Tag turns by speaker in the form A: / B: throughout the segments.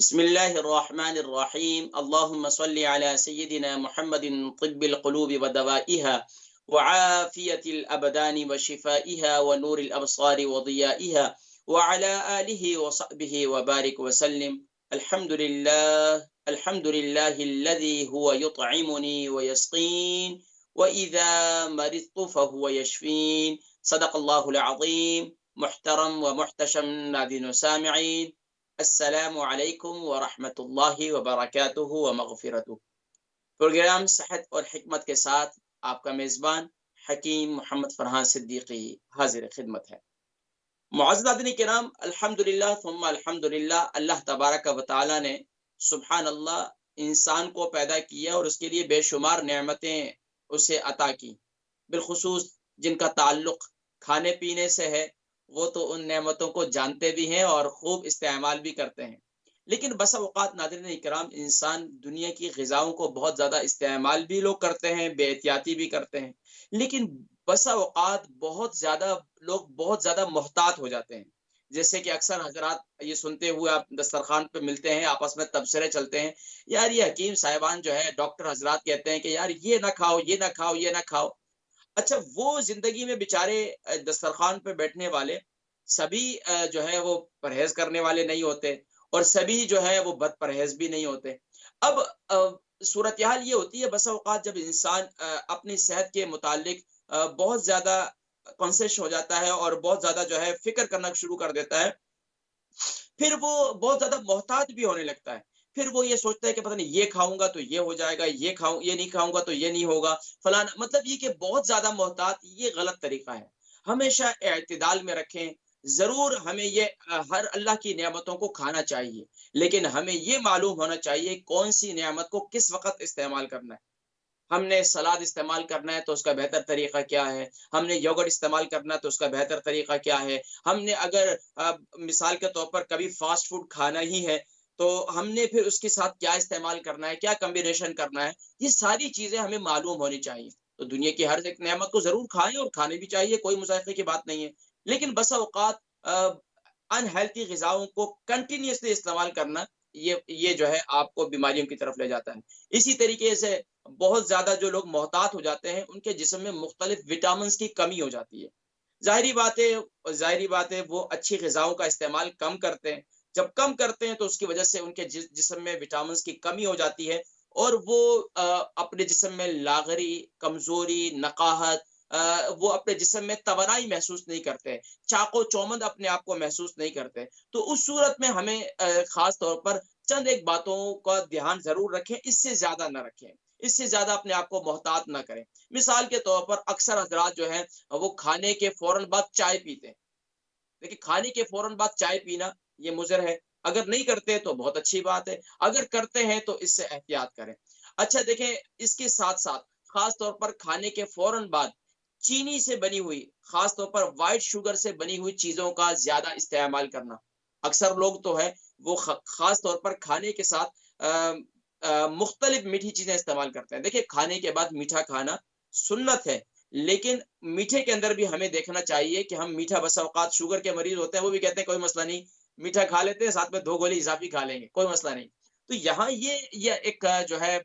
A: बिस्मिल्लाहिर्रहमानिर्रहीम अल्लाहुम्मा सल्लि अला सय्यिदिना मुहम्मदिन तिब्बिल क़ुलूबि व दवाइहा व आफियतिल अबदानि व शिफाइहा व नूरिल अबसारि व दियाइहा व अला आलिहि व सहबिहि व बारिक व सल्लिम अल्हम्दुलिल्लाहिल्लज़ी हुवा युत'iमुनी व यस्क़ीन व इज़ा मरिज़्तु फ़हुवा यशफ़ीन सदक़ल्लाहुल अज़ीम। मुहतरम व मुहतशम नाज़रीन व सामिईन, अस्सलामु अलैकुम व रहमतुल्लाहि व बरकातुहू व मग़फ़िरतुहू। प्रोग्राम सेहत और हिकमत के साथ आपका मेज़बान हकीम मोहम्मद फरहान सिद्दीकी हाजिर खिदमत है। मुअज़्ज़ज़ नाज़रीन किराम, अल्हम्दुलिल्लाह सुम्मा अल्हम्दुलिल्लाह, अल्लाह तबारक व तआला ने सुभान अल्लाह इंसान को पैदा किया और उसके लिए बेशुमार नेमतें उसे अता की। बिलखुसूस जिनका ताल्लुक खाने पीने से है, वो तो उन नेमतों को जानते भी हैं और खूब इस्तेमाल भी करते हैं। लेकिन बसा औक़ात नाज़रीन इकराम, इंसान दुनिया की ग़िज़ाओं को बहुत ज़्यादा इस्तेमाल भी लोग करते हैं, बेएहतियाती भी करते हैं। लेकिन बसा औक़ात लोग बहुत ज़्यादा मोहतात हो जाते हैं। जैसे कि अक्सर हज़रात ये सुनते हुए आप दस्तरख़्वान पे मिलते हैं, आपस में तबसरे चलते हैं, यार ये हकीम साहिबान जो है, डॉक्टर हज़रात कहते हैं कि यार ये ना खाओ, ये ना खाओ, ये ना खाओ। अच्छा, वो ज़िंदगी में बेचारे दस्तरख़्वान पे बैठने वाले सभी जो है वो परहेज़ करने वाले नहीं होते और सभी जो है वो बदपरहेज़ भी नहीं होते। अब सूरत-ए-हाल ये होती है बसा औक़ात जब इंसान अपनी सेहत के मुतालिक बहुत ज़्यादा कॉन्शियस हो जाता है और बहुत ज़्यादा जो है फ़िक्र करना शुरू कर देता है, फिर वो बहुत ज़्यादा मोहतात भी होने लगता है। फिर वो ये सोचता है कि पता नहीं ये खाऊँगा तो ये हो जाएगा, ये नहीं खाऊँगा तो ये नहीं होगा, फलाना, मतलब ये कि बहुत ज़्यादा मोहतात, ये गलत तरीक़ा है। हमेशा एअ्तिदाल में रखें। ज़रूर हमें ये हर अल्लाह की नेमतों को खाना चाहिए, लेकिन हमें ये मालूम होना चाहिए कौन-सी नेमत को किस वक़्त इस्तेमाल करना है। हमने सलाद इस्तेमाल करना है तो उसका बेहतर तरीक़ा क्या है? हमने योगर्ट इस्तेमाल करना है तो उसका बेहतर तरीक़ा क्या है? हमने अगर मिसाल के तौर पर कभी फ़ास्ट फ़ूड खाना ही है, तो हमने फिर उसके साथ क्या इस्तेमाल करना है, क्या कॉम्बिनेशन करना है? ये सारी चीज़ें हमें मालूम होनी चाहिए। तो दुनिया की हर एक नेमत को ज़रूर खाएँ और खानी भी चाहिए, कोई मुज़ाहिक़े की बात नहीं है। लेकिन बसा औक़ात अनहेल्थी ग़िज़ाओं को कंटीन्यूअसली इस्तेमाल करना, ये जो है आपको बीमारियों की तरफ ले जाता है। इसी तरीके से बहुत ज़्यादा जो लोग मोहतात हो जाते हैं, उनके जिस्म में मुख्तलिफ विटामिन्स की कमी हो जाती है। ज़ाहिरी बात है वो अच्छी ग़िज़ाओं का इस्तेमाल कम करते हैं। जब कम करते हैं तो उसकी वजह से उनके जिस्म में विटामिन्स की कमी हो जाती है और वो अपने जिस्म में लागरी, कमज़ोरी, नक़ाहत, वो अपने जिस्म में तवानाई महसूस नहीं करते, चाक़ो-चौबंद अपने आप को महसूस नहीं करते। तो उस सूरत में हमें ख़ास तौर पर चंद एक बातों का ध्यान ज़रूर रखें, इससे ज़्यादा ना रखें। इससे ज़्यादा अपने आप को मोहतात ना करें। मिसाल के तौर पर अक्सर हज़रात जो हैं, वो खाने के फ़ौरन बाद चाय पीते हैं। देखिए, खाने के फ़ौरन बाद चाय पीना ये मुज़र है। अगर नहीं करते तो बहुत अच्छी बात है, अगर करते हैं तो इससे एहतियात करें। अच्छा देखें, इसके साथ-साथ ख़ास तौर पर खाने के फ़ौरन बाद चीनी से बनी हुई, ख़ास तौर पर व्हाइट शुगर से बनी हुई चीज़ों का ज़्यादा इस्तेमाल करना। अक्सर लोग तो है वो ख़ास तौर पर खाने के साथ मुख्तलिफ मीठी चीज़ें इस्तेमाल करते हैं। देखिए, खाने के बाद मीठा खाना सुन्नत है, लेकिन मीठे के अंदर भी हमें देखना चाहिए कि हम मीठा, बसा औक़ात शुगर के मरीज़ होते हैं, वो भी कहते हैं कोई मसला नहीं, मीठा खा लेते हैं, साथ में 2 गोली इज़ाफ़ी खा लेंगे, कोई मसला नहीं। तो यहाँ ये एक जो है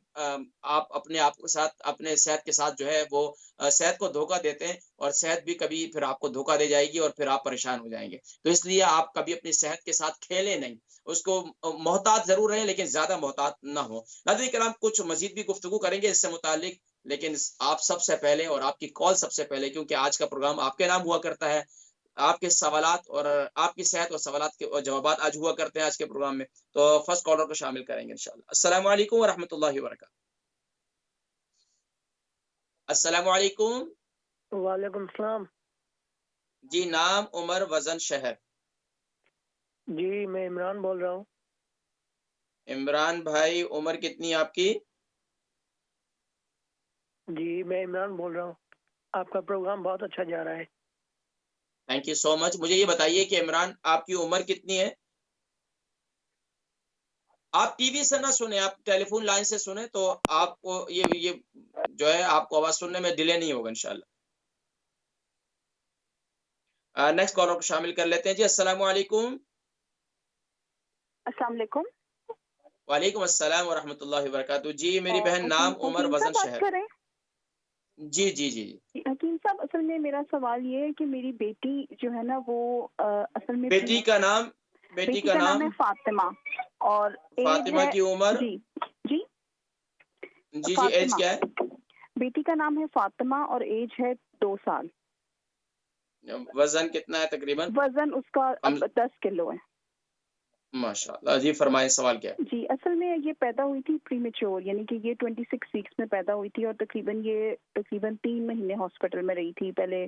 A: आप अपने आप के साथ, अपने सेहत के साथ जो है वो सेहत को धोखा देते हैं और सेहत भी कभी फिर आपको धोखा दे जाएगी और फिर आप परेशान हो जाएँगे। तो इसलिए आप कभी अपनी सेहत के साथ खेलें नहीं। उसको मोहतात ज़रूर रहें, लेकिन ज़्यादा मोहतात ना हों। नाज़रीन किराम, कुछ मज़ीद भी गुफ्तगू करेंगे इससे मुताल्लिक, लेकिन आप सबसे पहले और आपकी कॉल सबसे पहले, क्योंकि आज का प्रोग्राम आपके नाम हुआ करता है। आपके सवालात और आपकी सेहत और सवालात के जवाबात आज हुआ करते हैं आज के प्रोग्राम में। तो फर्स्ट कॉलर को शामिल करेंगे इंशाअल्लाह। अस्सलामु अलैकुम व रहमतुल्लाहि व बरकातहू। अस्सलामु अलैकुम।
B: वालेकुम सलाम।
A: जी, नाम, उम्र, वज़न, शहर?
B: जी, मैं इमरान बोल रहा हूँ।
A: इमरान भाई, उम्र कितनी है आपकी?
B: जी, मैं इमरान बोल रहा हूँ। आपका प्रोग्राम बहुत अच्छा जा रहा है।
A: Thank you so much. मुझे ये बताइए कि इमरान, आपकी उम्र कितनी है? आप टीवी से ना सुने, आप टेलीफ़ोन लाइन से सुने तो आपको ये जो है आपको आवाज़ सुनने में डिले नहीं होगा इंशाअल्लाह। नेक्स्ट कॉलर को शामिल कर लेते हैं जी। अस्सलामु अलैकुम।
C: अस्सलाम वालेकुम।
A: वालेकुम अस्सलाम व रहमतुल्लाहि व बरकातहू। जी मेरी बहन, नाम उमर,
C: हकीम साहब
A: वजन
C: बात
A: शहर।
C: कर रहे हैं?
A: जी जी जी जी।
C: हकीम साहब, असल में मेरा सवाल ये है कि मेरी बेटी जो है ना वो असल में
A: बेटी का नाम, बेटी
C: बेटी
A: का
C: का नाम है
A: नाम
C: फातिमा और एज
A: फातिमा
C: है
A: की उम्र।
C: जी जी
A: जी जी, एज
C: फातिमा।
A: क्या है?
C: बेटी का नाम है फातिमा और एज है 2 साल।
A: वजन कितना है तकरीबन?
C: वजन उसका
A: हम,
C: अब 10 किलो है।
A: माशाल्लाह। जी फरमाएं, सवाल क्या है?
C: जी, असल में ये पैदा हुई थी प्रीमेच्योर, यानी कि ये 26 वीक्स में पैदा हुई थी और तकरीबन 3 महीने हॉस्पिटल में रही थी। पहले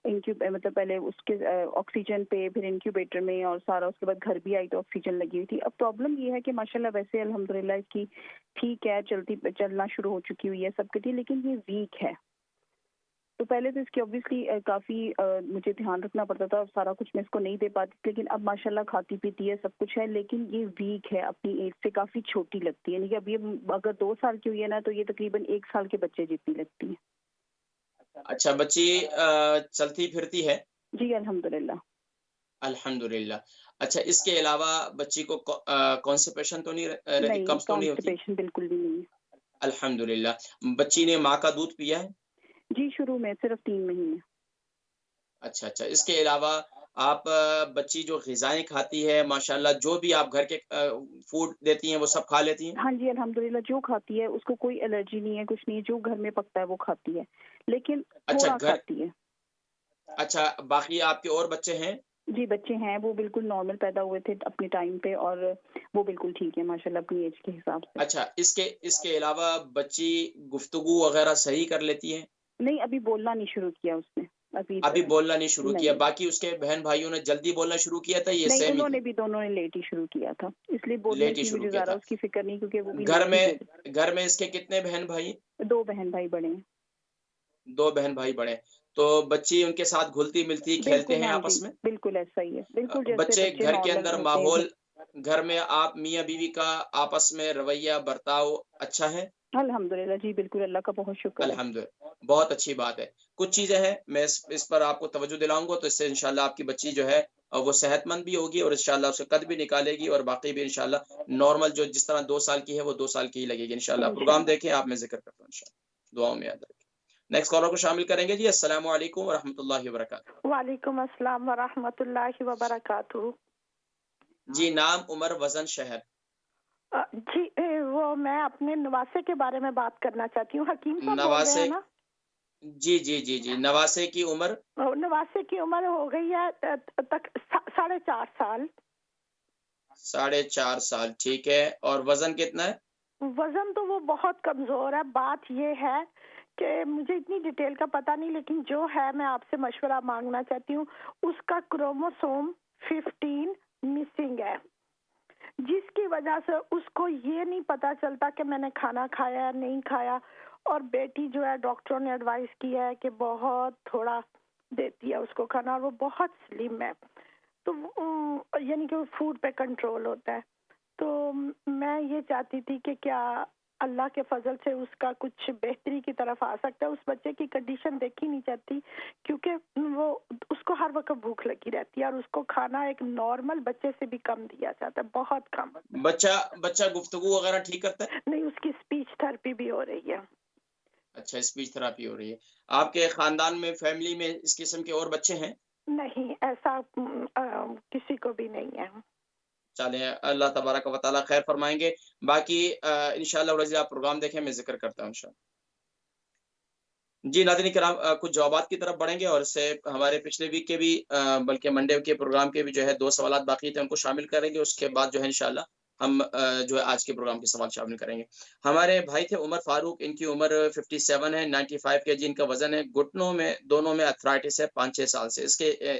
C: मतलब पहले उसके ऑक्सीजन पे, फिर इंक्यूबेटर में और सारा, उसके बाद घर भी आई तो ऑक्सीजन लगी हुई थी। अब प्रॉब्लम ये है कि माशाल्लाह वैसे अल्हम्दुलिल्लाह इसकी ठीक है, चलना शुरू हो चुकी हुई है सब कुछ, लेकिन ये वीक है। तो पहले तो इसकी ऑब्वियसली काफ़ी मुझे ध्यान रखना पड़ता था, सारा कुछ मैं इसको नहीं दे पाती, लेकिन अब माशाल्लाह खाती पीती है, सब कुछ है, लेकिन ये वीक है, अपनी एज से काफ़ी छोटी लगती है। यानी कि अब ये अगर 2 साल की हुई है ना तो ये तकरीबन 1 साल के बच्चे जितनी लगती है।
A: अच्छा, बच्ची चलती फिरती है?
C: जी अल्हम्दुलिल्लाह।
A: अल्हम्दुलिल्लाह। अच्छा, इसके अलावा बच्ची को कॉन्स्टिपेशन तो नहीं रहती,
C: नहीं,
A: कब्ज तो नहीं होती?
C: कॉन्स्टिपेशन बिल्कुल भी नहीं है।
A: अल्हम्दुलिल्लाह। बच्ची ने माँ का दूध पिया है?
C: जी, शुरू में सिर्फ 3 महीने।
A: अच्छा अच्छा, इसके अलावा आप बच्ची जो ग़िज़ाएँ खाती है, माशाल्लाह, जो भी आप घर के फूड देती हैं वो सब खा लेती हैं?
C: हाँ जी अल्हम्दुलिल्लाह, जो खाती है उसको कोई एलर्जी नहीं है, कुछ नहीं है, जो घर में पकता है वो खाती है, लेकिन
A: अच्छा
C: थोड़ा
A: घर,
C: खाती है।
A: अच्छा, बाकी आपके और बच्चे हैं?
C: जी, बच्चे हैं, वो बिल्कुल नॉर्मल पैदा हुए थे अपने टाइम पे और वो बिल्कुल ठीक है माशाल्लाह अपनी एज के हिसाब से।
A: अच्छा, इसके इसके अलावा बच्ची गुफ्तगू वग़ैरह सही कर लेती है?
C: नहीं, अभी बोलना नहीं शुरू किया उसने, अभी
A: अभी बोलना नहीं शुरू किया।
C: नहीं।
A: बाकी उसके बहन-भाइयों ने जल्दी बोलना शुरू किया था, ये
C: नहीं,
A: सेम ही
C: उन्होंने
A: थे?
C: भी दोनों ने लेट ही शुरू किया था, इसलिए बोलने
A: लेट ही
C: की
A: शुरू
C: मुझे
A: किया
C: ज़्यादा
A: था।
C: उसकी फ़िक्र नहीं, क्योंकि वो भी
A: घर
C: लेट ही
A: में
C: बोली।
A: घर में इसके कितने बहन-भाई?
C: 2 बहन-भाई बड़े हैं।
A: 2 बहन-भाई बड़े हैं। तो बच्ची उनके साथ घुलती-मिलती, खेलते
C: बिल्कुल,
A: हैं
C: हाँ जी,
A: आपस में?
C: बिल्कुल ऐसा ही है, बिल्कुल जैसे
A: बच्चे
C: बच्चे
A: घर के
C: नॉर्मल
A: अंदर
C: होते हैं घर।
A: माहौल, घर में आप मियाँ-बीवी का आपस में रवैया, बर्ताव अच्छा है?
C: अल्हम्दुलिल्लाह जी, बिल्कुल अल्लाह का बहुत शुक्र है।
A: अल्हम्दुलिल्लाह, बहुत अच्छी बात है। कुछ चीज़ें हैं, मैं इस पर आपको तवज्जो दिलाऊँगा, तो इससे इंशाअल्लाह आपकी बच्ची जो है वो सेहतमंद भी होगी और इंशाअल्लाह उसका कद भी निकालेगी और बाकी भी इंशाअल्लाह नॉर्मल, जो जिस तरह 2 साल की है, वो 2 साल की ही लगेगी इंशाअल्लाह। प्रोग्राम
C: इंशाल्लाह।
A: देखें, आप, मैं ज़िक्र करता हूँ इंशाअल्लाह। दुआओं में याद रखें। नेक्स्ट कॉलर को शामिल करेंगे जी। अस्सलामु अलैकुम व रहमतुल्लाहि व बरकातहू।
D: वालेकुम अस्सलाम व रहमतुल्लाहि व बरकातहू।
A: जी, नाम, उम्र, वज़न, शहर।
D: जी, वो मैं अपने नवासे के बारे में बात करना चाहती हूँ। हकीम साहब बोल रहे
A: नवासे,
D: हैं ना?
A: जी, जी, जी, जी। नवासे की उम्र?
D: नवासे की उम्र हो गई है तक 4.5 साल।
A: 4.5 साल, ठीक है। और वज़न कितना है?
D: वजन तो वो बहुत कमजोर है। बात ये है कि मुझे इतनी डिटेल का पता नहीं, लेकिन जो है मैं आपसे मशवरा मांगना चाहती हूँ। उसका क्रोमोसोम 15 मिसिंग है, जिसकी वजह से उसको ये नहीं पता चलता कि मैंने खाना खाया या नहीं खाया। और बेटी जो है, डॉक्टरों ने एडवाइस की है कि बहुत थोड़ा देती है उसको खाना, और वो बहुत स्लिम है, तो यानी कि फूड पे कंट्रोल होता है। तो मैं ये चाहती थी कि क्या अल्लाह के फजल से उसका कुछ बेहतरी की तरफ आ सकता है। उस बच्चे की कंडीशन देखी नहीं जाती, क्योंकि वो उसको हर वक्त भूख लगी रहती है और उसको खाना एक नॉर्मल बच्चे से भी कम दिया जाता है, बहुत कम।
A: बच्चा बच्चा गुफ्तगू वगैरह ठीक करता है?
D: नहीं, उसकी स्पीच थेरेपी भी हो रही है।
A: अच्छा, स्पीच थेरेपी हो रही है। आपके खानदान में, फैमिली में इस किस्म के और बच्चे हैं?
D: नहीं, ऐसा किसी को भी नहीं है।
A: चलें, अल्लाह तबारक व तआला खैर फरमाएँगे। बाकी इंशाअल्लाह रज़ी आप प्रोग्राम देखें, मैं ज़िक्र करता हूँ इंशाअल्लाह। जी नाज़रीन किराम, कुछ जवाबात की तरफ बढ़ेंगे और इससे हमारे पिछले वीक के भी बल्कि मंडे के प्रोग्राम के भी जो है 2 सवालात बाकी थे, उनको शामिल करेंगे। उसके बाद जो है इंशाअल्लाह हम जो है आज के प्रोग्राम के सवाल शामिल करेंगे। हमारे भाई थे उमर फारूक, इनकी उम्र 57 है, 95 केजी इनका वज़न है, घुटनों में दोनों में आर्थराइटिस है 5-6 साल से।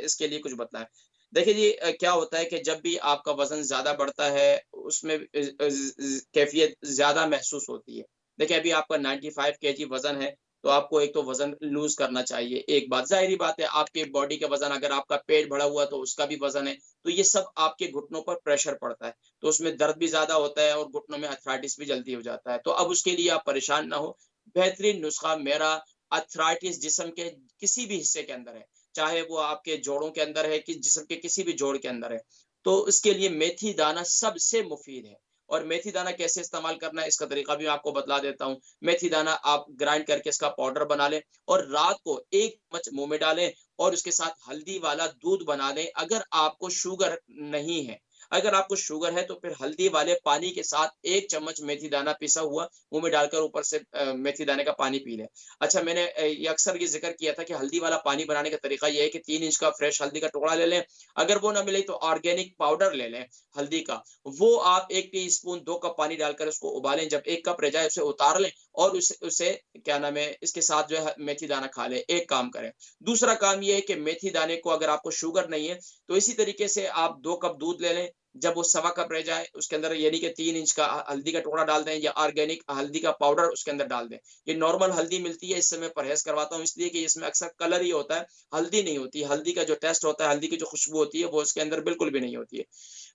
A: इसके लिए कुछ बताएँ। देखिए जी, क्या होता है कि जब भी आपका वज़न ज़्यादा बढ़ता है, उसमें कैफ़ियत ज़्यादा महसूस होती है। देखिए, अभी आपका 95 केजी वज़न है, तो आपको एक तो वज़न लूज़ करना चाहिए। एक बात, ज़ाहिर-सी बात है, आपके बॉडी का वज़न, अगर आपका पेट बढ़ा हुआ है तो उसका भी वज़न है, तो ये सब आपके घुटनों पर प्रेशर पड़ता है, तो उसमें दर्द भी ज़्यादा होता है और घुटनों में आर्थराइटिस भी जल्दी हो जाता है। तो अब उसके लिए आप परेशान ना हो, बेहतरीन नुस्ख़ा मेरा, आर्थराइटिस जिस्म के किसी भी हिस्से के अंदर है, चाहे वो आपके जोड़ों के अंदर है, कि जिस्म के किसी भी जोड़ के अंदर है, तो इसके लिए मेथी दाना सबसे मुफ़ीद है। और मेथी दाना कैसे इस्तेमाल करना है इसका तरीका भी मैं आपको बतला देता हूँ। मेथी दाना आप ग्राइंड करके इसका पाउडर बना लें और रात को 1 चम्मच मुँह में डालें और उसके साथ हल्दी वाला दूध बना दें। अगर आपको शुगर नहीं है, अगर आपको शुगर है तो फिर हल्दी वाले पानी के साथ 1 चम्मच मेथी दाना पिसा हुआ मुँह में डालकर ऊपर से मेथी दाने का पानी पी लें। अच्छा, मैंने ये अक्सर ये ज़िक्र किया था कि हल्दी वाला पानी बनाने का तरीका ये है कि 3 इंच का फ्रेश हल्दी का टुकड़ा ले लें, अगर वो ना मिले तो ऑर्गेनिक पाउडर ले लें हल्दी का, वो आप 1 टीस्पून 2 कप पानी डालकर उसको उबालें, जब 1 कप रह जाए उसे उतार लें और उसे उसे क्या नाम है, इसके साथ जो है मेथी दाना खा लें, एक काम करें। दूसरा काम ये है कि मेथी दाने को अगर आपको शुगर नहीं है, तो इसी तरीके से आप 2 कप दूध ले लें, जब वो सवा कप रह जाए उसके अंदर यानी कि 3 इंच का हल्दी का टुकड़ा डाल दें या ऑर्गेनिक हल्दी का पाउडर उसके अंदर डाल दें। ये नॉर्मल हल्दी मिलती है, इससे मैं परहेज़ करवाता हूँ इसलिए कि इसमें अक्सर कलर ही होता है, हल्दी नहीं होती। हल्दी का जो टेस्ट होता है, हल्दी की जो खुशबू होती है, वो इसके अंदर बिल्कुल भी नहीं होती है।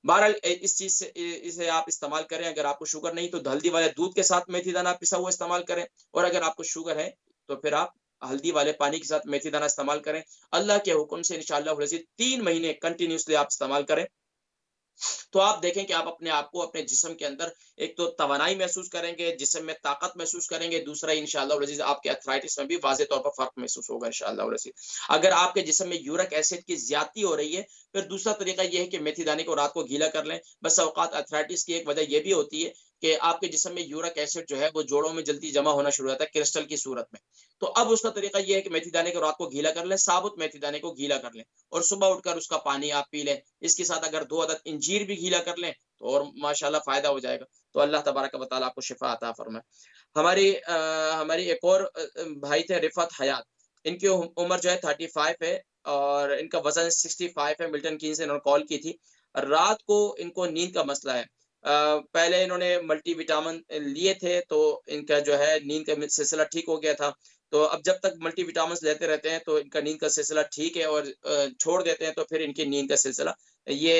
A: बहरहाल इस चीज़ से इसे आप इस्तेमाल करें। अगर आपको शुगर नहीं तो हल्दी वाले दूध के साथ मेथी दाना पिसा हुआ इस्तेमाल करें और अगर आपको शुगर है, तो फिर आप हल्दी वाले पानी के साथ मेथी दाना इस्तेमाल करें। अल्लाह के हुक्म से इंशाअल्लाह 3 महीने कंटिन्यूअसली आप इस्तेमाल करें, तो आप देखें कि आप अपने आप को अपने जिस्म के अंदर एक तो तवानाई महसूस करेंगे, जिस्म में ताकत महसूस करेंगे, दूसरा इंशाअल्लाह वल अज़ीज़ आपके आर्थराइटिस में भी वाज़ेह तौर पर फ़र्क महसूस होगा इंशाअल्लाह वल अज़ीज़। अगर आपके जिस्म में यूरिक एसिड की ज़्यादती हो रही है, फिर दूसरा तरीका ये है कि मेथी दाने को रात को गीला कर लें। बस औक़ात आर्थराइटिस की एक वजह ये भी होती है कि आपके जिस्म में यूरिक एसिड जो है वो जोड़ों में जल्दी जमा होना शुरू हो जाता है क्रिस्टल की सूरत में। तो अब उसका तरीका ये है कि मेथी दाने को रात को गीला कर लें, साबुत मेथी दाने को गीला कर लें और सुबह उठकर उसका पानी आप पी लें। इसके साथ अगर 2 अदद इंजीर भी गीला कर लें, तो और माशाअल्लाह फ़ायदा हो जाएगा। तो अल्लाह तबारक व तआला आपको शिफ़ा अता फ़रमाए। हमारी एक और भाई थे रिफ़त हयात, इनकी उम्र जो है 35 है और इनका वज़न 65 है, मिल्टन कीन्स से इन्होंने कॉल की थी। रात को इनको नींद का मसला है। पहले इन्होंने मल्टीविटामिन लिए थे, तो इनका जो है नींद का सिलसिला ठीक हो गया था। तो अब जब तक मल्टीविटामिन्स लेते रहते हैं, तो इनका नींद का सिलसिला ठीक है और छोड़ देते हैं, तो फिर इनकी नींद का सिलसिला ये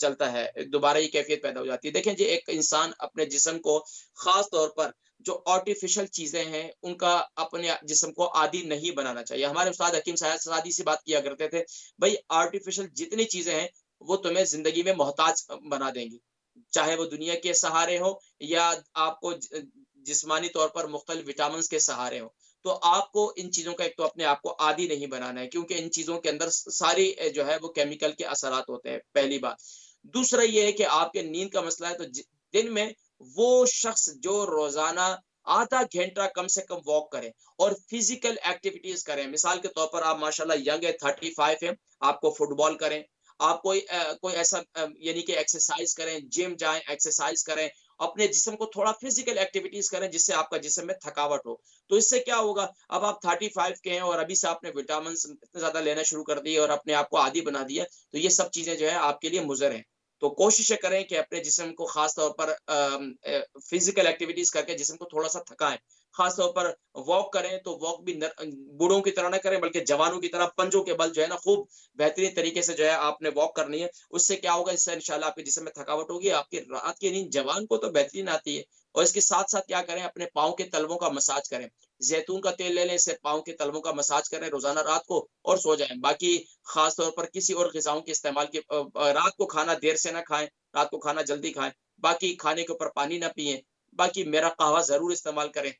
A: चलता है, दोबारा ये कैफ़ियत पैदा हो जाती है। देखें जी, एक इंसान अपने जिस्म को ख़ास तौर पर जो आर्टिफ़िशियल चीज़ें हैं, उनका अपने जिस्म को आदी नहीं बनाना चाहिए। हमारे उस्ताद हकीम साहब सादी-सी बात किया करते थे, भई आर्टिफ़िशियल जितनी चीज़ें हैं, वो तुम्हें ज़िंदगी में मोहताज बना देंगी। चाहे वो दुनिया के सहारे हो या आपको जिस्मानी तौर पर मुख्तलिफ विटामिन्स के सहारे हो। तो आपको इन चीज़ों का एक तो अपने आप को आदी नहीं बनाना है, क्योंकि इन चीज़ों के अंदर सारी जो है वो केमिकल के असरात होते हैं, पहली बात। दूसरा ये है कि आपके नींद का मसला है, तो दिन में वो शख्स जो रोज़ाना आधा घंटा कम से कम वॉक करे और फिज़िकल एक्टिविटीज़ करें। मिसाल के तौर पर आप माशाल्लाह यंग है, 35 है, आपको फुटबॉल करें, आप कोई ऐसा यानी कि एक्सरसाइज़ करें, जिम जाएँ, एक्सरसाइज़ करें, अपने जिस्म को थोड़ा फिज़िकल एक्टिविटीज़ करें जिससे आपका जिस्म में थकावट हो। तो इससे क्या होगा, अब आप 35 के हैं और अभी से आपने विटामिन्स इतने ज़्यादा लेना शुरू कर दिए और अपने आप को आदी बना दिया, तो ये सब चीज़ें जो है आपके लिए मुज़र हैं। तो कोशिश करें कि अपने जिस्म को ख़ास तौर पर फिज़िकल एक्टिविटीज़ करके जिस्म को थोड़ा-सा थकाएँ। ख़ास तौर पर वॉक करें, तो वॉक भी बूढ़ों की तरह ना करें, बल्कि जवानों की तरह पंजों के बल जो है ना खूब बेहतरीन तरीके से जो है आपने वॉक करनी है। उससे क्या होगा, इससे इंशाल्लाह आपके जिस्म में थकावट होगी, आपकी रात की नींद जवान को तो बेहतरीन आती है। और इसके साथ-साथ क्या करें, अपने पाँव के तलवों का मसाज करें। ज़ैतून का तेल ले लें, इससे पाँव के तलवों का मसाज करें रोज़ाना रात को और सो जाएँ। बाकी ख़ास तौर पर किसी और ग़िज़ाओं के इस्तेमाल के रात को खाना देर से ना खाएँ, रात को खाना जल्दी खाएँ। बाकी खाने के ऊपर पानी ना पिएँ। बाकी मेरा कहवा ज़रूर इस्तेमाल करें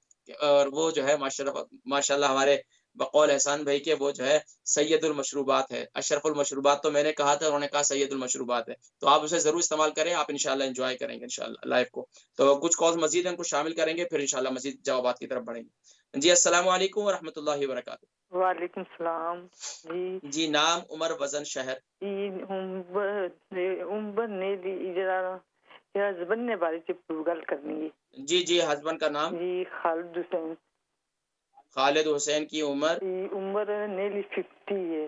A: और वो जो है माशाल्लाह हमारे बकौल एहसान भाई के वो जो है सैयदुल मशरूबात है। अशरफुल मशरूबात तो मैंने कहा था, उन्होंने कहा सैयदुल मशरूबात है। तो आप उसे ज़रूर इस्तेमाल करें, आप इंशाल्लाह एन्जॉय करेंगे इंशाल्लाह लाइफ़ को। तो कुछ कॉल्स मज़ीद हैं, उनको शामिल करेंगे, फिर इंशाल्लाह मज़ीद जवाबात की तरफ बढ़ेंगे। जी, अस्सलाम वालेकुम व रहमतुल्लाहि व बरकातुहू।
E: वालेकुम सलाम जी।
A: जी, नाम, उम्र, वज़न, शहर?
E: iyi umber neeli ijara ya बनने वाली से गल करनी है
A: जी, जी, हस्बैंड का नाम?
E: जी खालिद हुसैन।
A: खालिद हुसैन की उम्र?
E: जी उम्र nearly 50 है।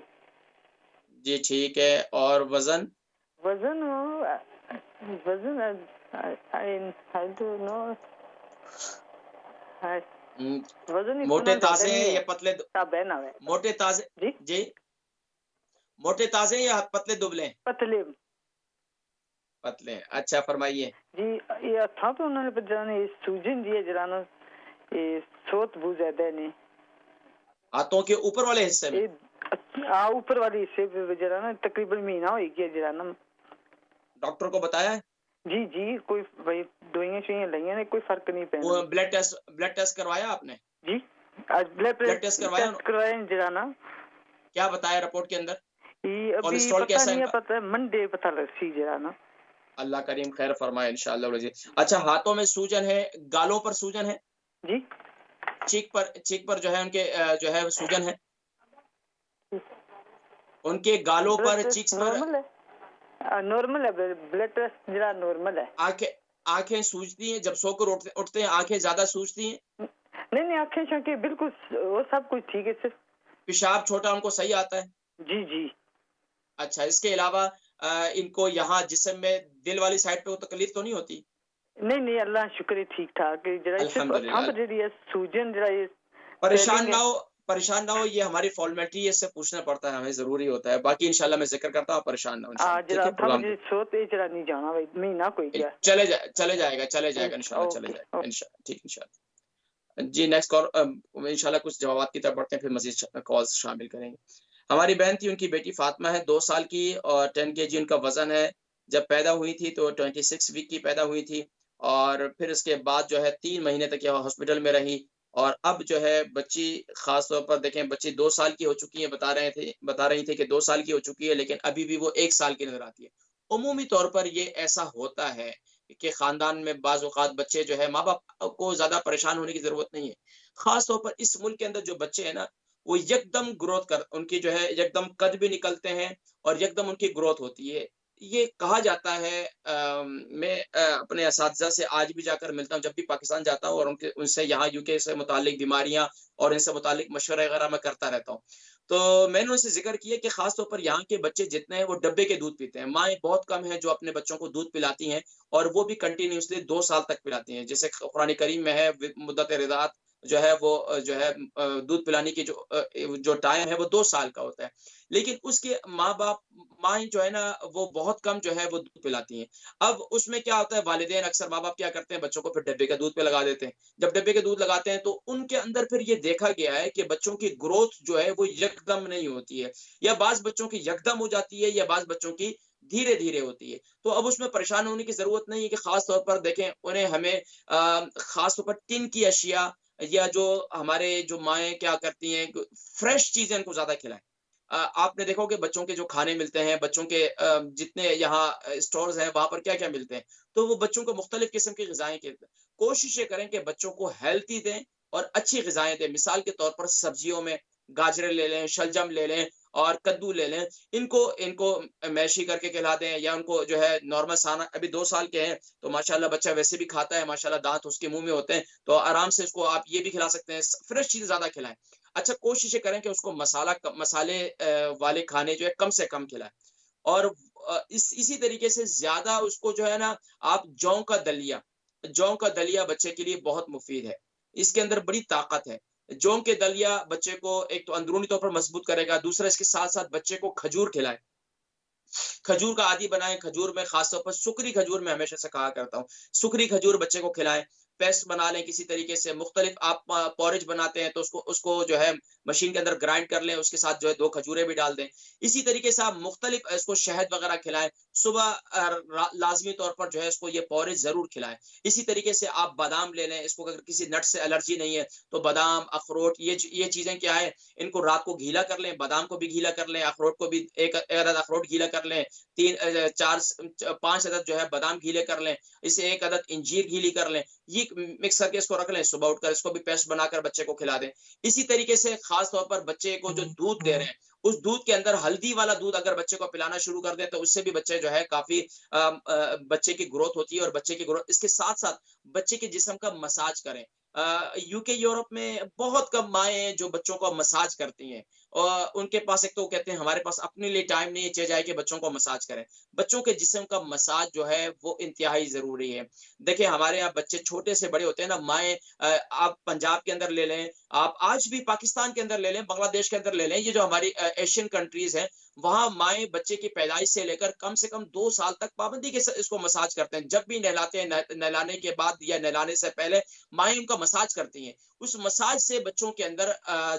A: जी, ठीक है। और वज़न?
E: वजन वजन I don't know वजन
A: मोटे
E: इतना
A: ताजे हैं
E: नहीं
A: या
E: है।
A: पतले?
E: तब है ना
A: मोटे ताजे?
E: जी
A: जी, मोटे ताजे या पतले दुबले?
E: पतले
A: पतले। अच्छा, फरमाइए।
E: जी ये था तो उन्होंने जाने सूजन दिए जराना ये सोत बहुत ज्यादा नहीं
A: हाथों के ऊपर वाले हिस्से में?
E: ऊपर वाली हिस्से पे जरा ना तकरीबन महीना हो गया जरा ना।
A: डॉक्टर को बताया है?
E: जी जी, कोई भाई दवाइयाँ शवाइयाँ ली हैं, कोई फर्क नहीं पैना।
A: वो ब्लड टेस्ट करवाया आपने?
E: जी, आज ब्लड
A: ब्लड टेस्ट करवाया?
E: टेस्ट करवाया जरा ना।
A: क्या बताया रिपोर्ट के अंदर?
E: ये अभी
A: कोलेस्ट्रॉल
E: पता
A: कैसा है
E: नहीं है,
A: इनका?
E: पता मंडे पता लग सी जरा ना।
A: अल्लाह करीम खैर फरमाए इंशाअल्लाह वजी। अच्छा, हाथों में सूजन है, गालों पर सूजन है,
E: जी,
A: चीक पर जो है उनके जो है सूजन है, उनके गालों
E: ब्लड
A: पर,
E: टेस्ट
A: चीक्स पर
E: नॉर्मल है, नॉर्मल है, ब्लड टेस्ट जरा नॉर्मल है।
A: आंखें सूजती हैं जब सोकर उठते हैं, आंखें ज्यादा सूजती हैं?
E: नहीं, आंखें शांखें बिल्कुल वो सब कुछ ठीक है सर।
A: पेशाब छोटा उनको सही आता है?
E: जी जी।
A: अच्छा, इसके अलावा इनको यहाँ जिस्म में दिल वाली साइड पे वो तकलीफ तो नहीं होती?
E: नहीं, अल्लाह शुक्र है ठीक ठाक है। जरा सिर्फ
A: अल्हम्दुलिल्लाह।
E: थंब जरी है सूजन, जरा ये
A: परेशान
E: swelling
A: ना
E: है।
A: हो, परेशान ना हो, ये हमारी फॉर्मेलिटी है, इससे पूछना पड़ता है, हमें ज़रूरी होता है। बाकी इंशाल्लाह मैं ज़िक्र करता हूँ, आप परेशान ना हो इंशाल्लाह, ठीक
E: जरा
A: है?
E: थंब
A: प्रोग्राम
E: जरी सोते जरा नहीं जाना भाई, महीना कोई गया।
A: चले जाएगा इंशाल्लाह, चले
E: ओके
A: जाएगा इंशाल्लाह, ठीक इंशाल्लाह। जी नेक्स्ट कॉल, इंशाल्लाह कुछ जवाबात की तरफ बढ़ते हैं, फिर मज़ीद कॉल्स शामिल करेंगे। हमारी बहन थी, उनकी बेटी फातिमा है, 2 साल की और 10 केजी उनका वज़न है। जब पैदा हुई थी तो 26 वीक की पैदा हुई थी और फिर इसके बाद जो है 3 महीने तक यह हॉस्पिटल में रही और अब जो है बच्ची ख़ास तौर पर देखें, बच्ची 2 साल की हो चुकी है, बता रही थी कि 2 साल की हो चुकी है, लेकिन अभी भी वो 1 साल की नज़र आती है। उमूमी तौर पर ये ऐसा होता है कि ख़ानदान में बाज़ औक़ात बच्चे जो है माँ-बाप को ज़्यादा परेशान होने की ज़रूरत नहीं है। ख़ास तौर पर इस मुल्क के अंदर जो बच्चे हैं ना, वो यकदम ग्रोथ कर उनकी जो है यकदम कद भी निकलते हैं और यकदम उनकी ग्रोथ होती है। ये कहा जाता है, मैं अपने असातिज़ा से आज भी जाकर मिलता हूँ, जब भी पाकिस्तान जाता हूँ और उनसे यहाँ यूके से मुताल्लिक बीमारियाँ और इनसे मुताल्लिक मशवरे वगैरह मैं करता रहता हूँ। तो मैंने उनसे ज़िक्र किया कि ख़ास तौर पर यहाँ के बच्चे जितने हैं वो डब्बे के दूध पीते हैं। माएँ बहुत कम हैं जो अपने बच्चों को दूध पिलाती हैं और वो भी कंटिन्यूअसली 2 साल तक पिलाती हैं। जैसे कुरान करीम में है मुद्दत रिज़ाअत जो है वो जो है दूध पिलाने की जो टाइम है वो 2 साल का होता है। लेकिन उसके माएँ जो है ना वो बहुत कम जो है वो दूध पिलाती हैं। अब उसमें क्या होता है, वालिदैन अक्सर माँ-बाप क्या करते हैं, बच्चों को फिर डब्बे का दूध पे लगा देते हैं। जब डब्बे का दूध लगाते हैं तो उनके अंदर फिर ये देखा गया है कि बच्चों की ग्रोथ जो है वो यकदम नहीं होती है, या बाज़ बच्चों की यकदम हो जाती है या बाज़ बच्चों की धीरे-धीरे होती है। तो अब उसमें परेशान होने की ज़रूरत नहीं है कि ख़ास तौर पर देखें उन्हें हमें ख़ास तौर पर टिन की अशिया या जो हमारे जो माएँ क्या करती हैं, फ्रेश चीज़ें इनको ज़्यादा खिलाएँ। आपने देखा होगा बच्चों के जो खाने मिलते हैं, बच्चों के जितने यहाँ स्टोर्स हैं, वहाँ पर क्या-क्या मिलते हैं, तो वो बच्चों को मुख्तलिफ़ किस्म की ग़िज़ाएँ कोशिश ये करें कि बच्चों को हेल्दी दें और अच्छी ग़िज़ाएँ दें। मिसाल के तौर पर सब्जियों में गाजरें ले लें, शलजम ले लें और कद्दू ले लें। इनको इनको मैशी करके खिला दें या उनको जो है नॉर्मल खाना, अभी 2 साल के हैं, तो माशाअल्लाह बच्चा वैसे भी खाता है, माशाअल्लाह दाँत उसके मुँह में होते हैं, तो आराम से उसको आप ये भी खिला सकते हैं। फ्रेश चीज़ें ज़्यादा खिलाएँ। अच्छा, कोशिश ये करें कि उसको मसाले वाले खाने जो है कम से कम खिलाएँ और इसी तरीके से ज़्यादा उसको जो है ना, आप जौ का दलिया बच्चे के लिए बहुत मुफ़ीद है। इसके अंदर बड़ी ताकत है। जौ के दलिया बच्चे को एक तो अंदरूनी तौर पर मज़बूत करेगा, दूसरा इसके साथ-साथ बच्चे को खजूर खिलाएँ। खजूर का आदी बनाएँ, खजूर में ख़ास तौर पर सुकरी खजूर मैं हमेशा से कहा करता हूँ। सुकरी खजूर बच्चे को खिलाएँ, पेस्ट बना लें किसी तरीके से, मुख्तलिफ आप पॉरेज बनाते हैं तो उसको जो है मशीन के अंदर ग्राइंड कर लें, उसके साथ जो है 2 खजूरें भी डाल दें। इसी तरीके से आप मुख्तलिफ इसको शहद वगैरह खिलाएँ, सुबह लाज़मी तौर पर जो है इसको ये पॉरेज ज़रूर खिलाएँ। इसी तरीके से आप बादाम ले लें, इसको अगर किसी नट से एलर्जी नहीं है, तो बादाम, अखरोट ये चीज़ें क्या है, इनको रात को गीला कर लें, बादाम को भी गीला कर लें, अखरोट को भी एक अदद अखरोट गीला कर लें, 5 अदद जो है बादाम गीले कर लें, इसे 1 अदद इंजीर गीली कर लें। ये मिक्स करके इसको रख लें, सुबह उठकर इसको भी पेस्ट बनाकर बच्चे को खिला दें। इसी तरीके से खास तौर पर बच्चे को जो दूध दे रहे हैं, उस दूध के अंदर हल्दी वाला दूध अगर बच्चे को पिलाना शुरू कर दें, तो उससे भी बच्चे जो है काफ़ी बच्चे की ग्रोथ होती है और बच्चे की ग्रोथ इसके साथ-साथ बच्चे के जिस्म का मसाज करें। यूके, यूरोप में बहुत कम माएँ हैं जो बच्चों को मसाज करती हैं। उनके पास एक तो वो कहते हैं हमारे पास अपने लिए टाइम नहीं है, चे जाए कि बच्चों को मसाज करें। बच्चों के जिस्म का मसाज जो है वो इंतहाई ज़रूरी है। देखिए हमारे यहाँ बच्चे छोटे से बड़े होते हैं ना, माएँ आप पंजाब के अंदर ले लें, आप आज भी पाकिस्तान के अंदर ले लें, बांग्लादेश के अंदर ले लें, ये जो हमारी एशियन कंट्रीज़ हैं, वहाँ माएँ बच्चे की पैदाइश से लेकर कम से कम 2 साल तक पाबंदी के साथ इसको मसाज करते हैं। जब भी नहलाते हैं, नहलाने के बाद या नहलाने से पहले माएँ उनका मसाज करती हैं। उस मसाज से बच्चों के अंदर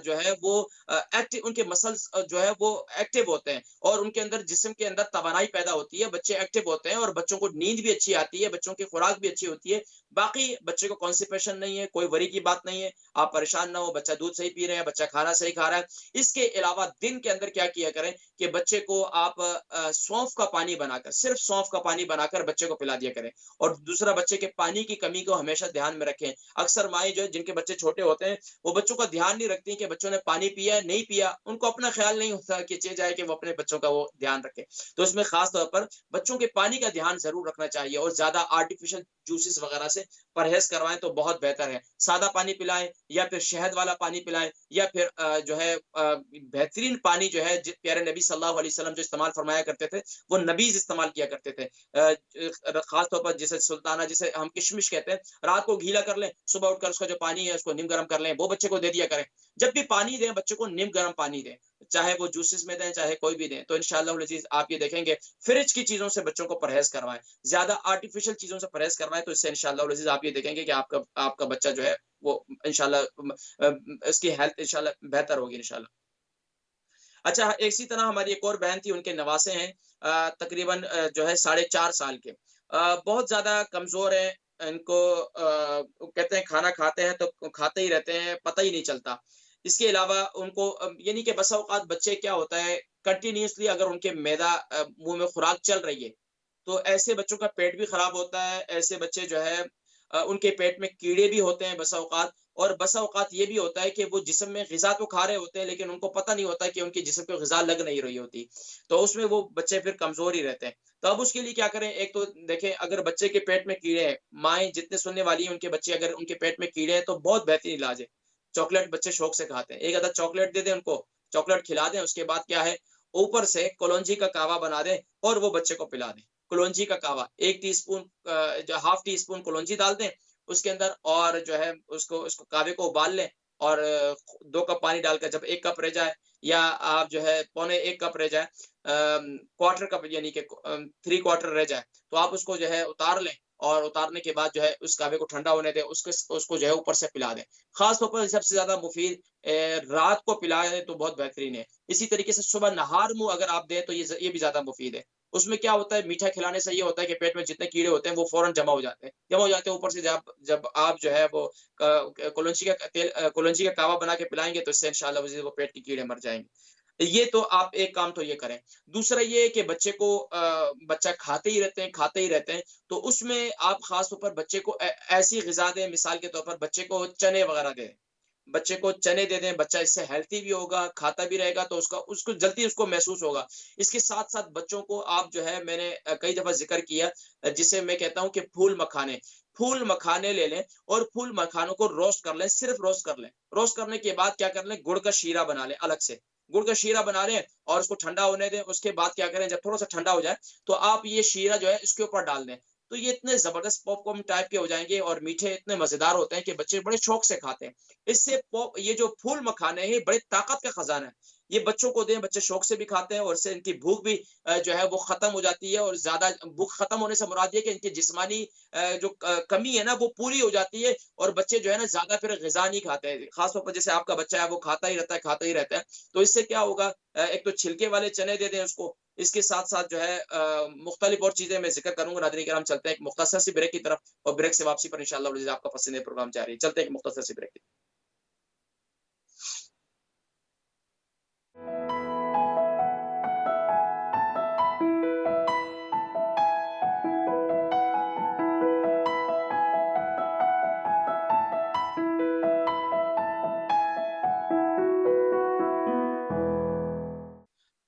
A: जो है वो एक्टिव, उनके मसल्स जो है वो एक्टिव होते हैं और उनके अंदर जिस्म के अंदर तवानाई पैदा होती है, बच्चे एक्टिव होते हैं और बच्चों को नींद भी अच्छी आती है, बच्चों की खुराक भी अच्छी होती है। बाकी बच्चे को कॉन्स्टिपेशन नहीं है, कोई वरी की बात नहीं है, आप परेशान ना हो, बच्चा दूध सही पी रहे हैं, बच्चा खाना सही खा रहा है। इसके अलावा दिन के अंदर क्या किया करें कि बच्चे को आप सौंफ का पानी बनाकर, सिर्फ सौंफ का पानी बनाकर बच्चे को पिला दिया करें। और दूसरा, बच्चे के पानी की कमी को हमेशा ध्यान में रखें। अक्सर माएँ जो है जिनके बच्चे छोटे होते हैं, वो बच्चों का ध्यान नहीं रखती कि बच्चों ने पानी पिया है, नहीं पिया, उनको अपना ख्याल नहीं होता कि चाहिए जाए कि वो अपने बच्चों का वो ध्यान रखें। तो इसमें खास तौर पर बच्चों के पानी का ध्यान ज़रूर रखना चाहिए और ज़्यादा आर्टिफिशियल जूसेस वगैरह से परहेज़ करवाएँ तो बहुत बेहतर है। सादा पानी पिलाएँ या फिर शहद वाला पानी पिलाएँ या फिर जो है बेहतरीन पानी जो है प्यारे नबी सल्लल्लाहु अलैहि वसल्लम जो इस्तेमाल फरमाया करते थे, वो नबीज़ इस्तेमाल किया करते थे। खास तौर पर जिसे सुल्ताना, जिसे हम किशमिश कहते हैं, रात को गीला कर लें, सुबह उठकर उसका जो पानी है उसको नीम गर्म कर लें, वो बच्चे को दे दिया करें। जब भी पानी दें, बच्चे को नीम गर्म पानी दें, चाहे वो जूसेस में दें, चाहे कोई भी दें। तो इंशाअल्लाह अज़ीज़ आप ये देखेंगे, फ्रिज की चीज़ों से बच्चों को परहेज़ करवाएँ, ज़्यादा आर्टिफिशियल चीज़ों से परहेज़ करवाएँ, तो इससे इंशाअल्लाह अज़ीज़ आप ये देखेंगे कि आपका आपका बच्चा जो है वो इंशाअल्लाह इसकी हेल्थ इंशाअल्लाह बेहतर होगी इंशाअल्लाह। अच्छा, इसी तरह हमारी एक और बहन थी, उनके नवासे हैं तकरीबन जो है 4.5 साल के। बहुत ज़्यादा कमज़ोर हैं, इनको कहते हैं खाना खाते हैं तो खाते ही रहते हैं, पता ही नहीं चलता। इसके अलावा उनको यानी कि बसा औक़ात बच्चे क्या होता है, कंटीन्यूअसली अगर उनके मैदा मुँह में खुराक चल रही है, तो ऐसे बच्चों का पेट भी खराब होता है। ऐसे बच्चे जो है उनके पेट में कीड़े भी होते हैं बसा औक़ात, और बसा औक़ात ये भी होता है कि वो जिस्म में ग़िज़ा तो खा रहे होते हैं, लेकिन उनको पता नहीं होता कि उनके जिस्म को ग़िज़ा लग नहीं रही होती। तो उसमें वो बच्चे फिर कमज़ोर ही रहते हैं। तो अब उसके लिए क्या करें? एक तो देखें, अगर बच्चे के पेट में कीड़े हैं, माएँ जितने सुनने वाली हैं, उनके बच्चे अगर उनके पेट में कीड़े हैं तो बहुत बेहतरीन इलाज है। चॉकलेट बच्चे शौक से खाते हैं। एक आधा चॉकलेट दे दें उनको, चॉकलेट खिला दें, उसके बाद क्या है, ऊपर से कलौंजी का कहवा बना दें और वो बच्चे को पिला दें। कलौंजी का कहवा 1 टीस्पून जो ½ टीस्पून कलौंजी डाल दें उसके अंदर, और जो है उसको उसको कहवे को उबाल लें और 2 कप पानी डालकर जब 1 कप रह जाए, या आप जो है पौने 1 कप रह जाए, क्वार्टर कप यानी कि 3 क्वार्टर रह जाए, तो आप उसको जो है उतार लें और उतारने के बाद जो है उस कहवे को ठंडा होने दें, उसको जो है ऊपर से पिला दें। ख़ास तौर पर सबसे ज़्यादा मुफ़ीद रात को पिलाएँ तो बहुत बेहतरीन है। इसी तरीके से सुबह नहार मुँह अगर आप दें तो ये भी ज़्यादा मुफ़ीद है। उसमें क्या होता है, मीठा खिलाने से ये होता है कि पेट में जितने कीड़े होते हैं वो फ़ौरन जमा हो जाते हैं। जमा हो जाते हैं, ऊपर से जब जब आप जो है वो कलौंजी का कहवा बना के पिलाएँगे तो इससे इंशाअल्लाह वज़ीज़ वो पेट के कीड़े मर जाएँगे। ये तो आप एक काम तो ये करें। दूसरा ये है कि बच्चे को बच्चा खाते ही रहते हैं, तो उसमें आप ख़ास तौर पर बच्चे को ऐसी ग़िज़ा दें, मिसाल के तौर पर बच्चे को चने वग़ैरह दें। बच्चे को चने दे दें, बच्चा इससे हेल्थी भी होगा, खाता भी रहेगा, तो उसको जल्दी उसको महसूस होगा। इसके साथ-साथ बच्चों को आप जो है, मैंने कई दफ़ा ज़िक्र किया, जिसे मैं कहता हूँ कि फूल मखाने ले लें और फूल मखानों को रोस्ट कर लें, सिर्फ़ रोस्ट कर लें। रोस्ट करने के बाद क्या कर लें, गुड़ का शीरा बना लें अलग से। गुड़ का शीरा बना लें और उसको ठंडा होने दें। उसके बाद क्या करें, जब थोड़ा-सा ठंडा हो जाए, तो आप ये शीरा जो है इसके ऊपर डाल दें। तो ये इतने ज़बरदस्त पॉपकॉर्न टाइप के हो जाएँगे और मीठे इतने मज़ेदार होते हैं कि बच्चे बड़े शौक से खाते हैं। इससे ये जो फूल मखाने हैं, बड़ी ताकत का खजाना है। ये बच्चों को दें, बच्चे शौक से भी खाते हैं और इससे इनकी भूख भी जो है वो खत्म हो जाती है, और ज़्यादा भूख खत्म होने से मुराद ये है कि इनकी जिस्मानी जो कमी है ना, वो पूरी हो जाती है और बच्चे जो है ना ज़्यादा फिर ग़िज़ा नहीं खाते हैं। ख़ास तौर पर जैसे आपका बच्चा है, वो खाता ही रहता है। तो इससे क्या होगा, एक तो छिलके वाले चने दे दें उसको। इसके साथ-साथ जो है मुख्तलिफ और चीज़ें मैं ज़िक्र करूँगा। नाज़रीन किराम, चलते हैं एक मुख्तसर सी ब्रेक की तरफ, और ब्रेक से वापसी पर इंशाअल्लाह आपका पसंदीदा प्रोग्राम जारी है। चलते हैं एक मुख्तसर सी ब्रेक की।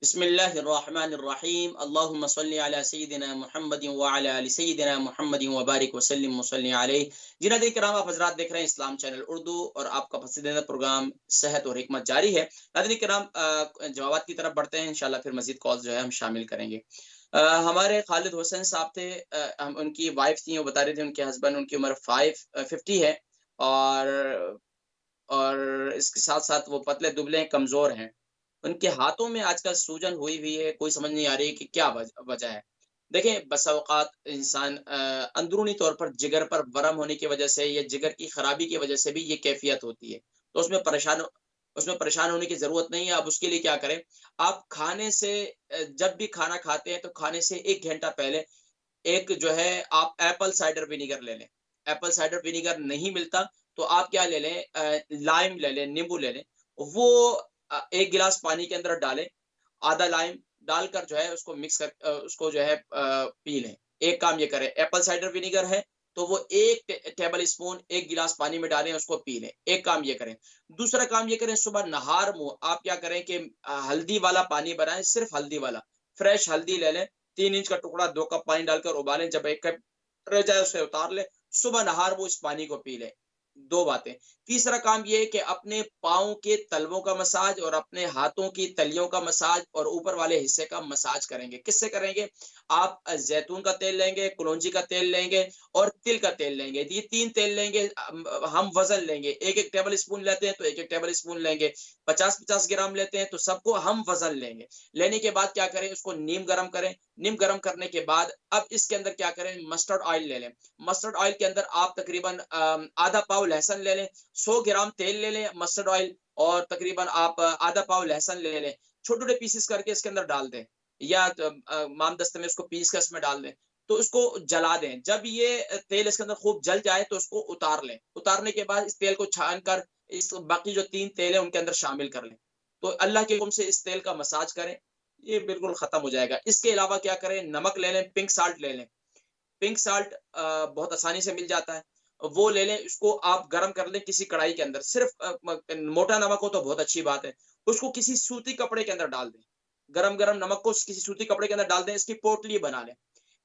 A: बिस्मिल्लाहिर्रहमानिर्रहीम। अल्लाहुम्मा सल्लि अला सय्यिदिना मुहम्मदिन व अला आलि सय्यिदिना मुहम्मदिन व बारिक व सल्लिम व सल्लि अलैहि। जी नाज़रीन किराम, आप हज़रात देख रहे हैं इस्लाम चैनल उर्दू और आपका पसंदीदा प्रोग्राम सेहत और हिकमत जारी है। नाज़रीन किराम, जवाबात की तरफ बढ़ते हैं। इंशाअल्लाह फिर मज़ीद कॉल्स जो है हम शामिल करेंगे। हमारे खालिद हुसैन साहब थे, हम उनकी वाइफ थी, वो बता रहे थे उनके हस्बैंड, उनकी उम्र 50 है, और इसके साथ-साथ वो पतले-दुबले हैं, कमज़ोर हैं। उनके हाथों में आजकल सूजन हुई है, कोई समझ नहीं आ रही कि क्या वजह है। देखें, बस औक़ात इंसान अंदरूनी तौर पर जिगर पर वरम होने की वजह से या जिगर की खराबी की वजह से भी ये कैफ़ियत होती है। तो उसमें परेशान होने की ज़रूरत नहीं है। आप उसके लिए क्या करें, आप खाने से जब भी खाना खाते हैं तो खाने से 1 घंटा पहले एक जो है आप एप्पल साइडर विनेगर ले लें। एप्पल साइडर विनेगर नहीं मिलता तो आप क्या ले लें, लाइम ले लें, नींबू ले लें। वो 1 गिलास पानी के अंदर डालें, आधा लाइम डालकर जो है उसको मिक्स उसको जो है पी लें। एक काम ये करें, एप्पल साइडर विनेगर है तो वो 1 टेबल स्पून 1 गिलास पानी में डालें, उसको पी लें। एक काम ये करें। दूसरा काम ये करें, सुबह नहार मुँह आप क्या करें कि हल्दी वाला पानी बनाएँ, सिर्फ़ हल्दी वाला। फ्रेश हल्दी ले लें, 3 इंच का टुकड़ा 2 कप पानी डालकर उबालें, जब 1 कप रह जाए उसे उतार लें, सुबह नहार वो इस पानी को पी लें। 2 बातें। तीसरा काम ये है कि अपने पाँव के तलवों का मसाज और अपने हाथों की तलियों का मसाज और ऊपर वाले हिस्से का मसाज करेंगे। किससे करेंगे? आप ज़ैतून का तेल लेंगे, कलौंजी का तेल लेंगे और तिल का तेल लेंगे। ये 3 तेल लेंगे, हम वज़न लेंगे। 1-1 टेबल स्पून लेते हैं तो 1-1 टेबल स्पून लेंगे। 50-50 ग्राम लेते हैं तो सबको हम वज़न लेंगे। लेने के बाद क्या करें, उसको नीम गरम करें। नीम गरम करने के बाद अब इसके अंदर क्या करें, मस्टर्ड ऑयल ले लें। मस्टर्ड ऑयल के अंदर आप तकरीबन आधा पाव लहसुन ले लें, 100 ग्राम तेल ले लें मस्टर्ड ऑयल और तकरीबन आप आधा पाव लहसुन ले लें। छोटे-छोटे पीसेस करके इसके अंदर डाल दें या मामदस्ते में उसको पीस कर इसमें डाल दें। तो उसको जला दें। जब ये तेल इसके अंदर खूब जल जाए तो उसको उतार लें। उतारने के बाद इस तेल को छान कर इस बाकी जो 3 तेल हैं उनके अंदर शामिल कर लें। तो अल्लाह के हुक्म से इस तेल का मसाज करें, ये बिल्कुल खत्म हो जाएगा। इसके अलावा क्या करें, नमक ले लें, पिंक साल्ट ले लें। पिंक साल्ट बहुत आसानी से मिल जाता है। वो ले लें, उसको आप गरम कर लें किसी कढ़ाई के अंदर। सिर्फ़ मोटा नमक हो तो बहुत अच्छी बात है। उसको किसी सूती कपड़े के अंदर डाल दें। गरम-गरम नमक को किसी सूती कपड़े के अंदर डाल दें, इसकी पोटली बना लें।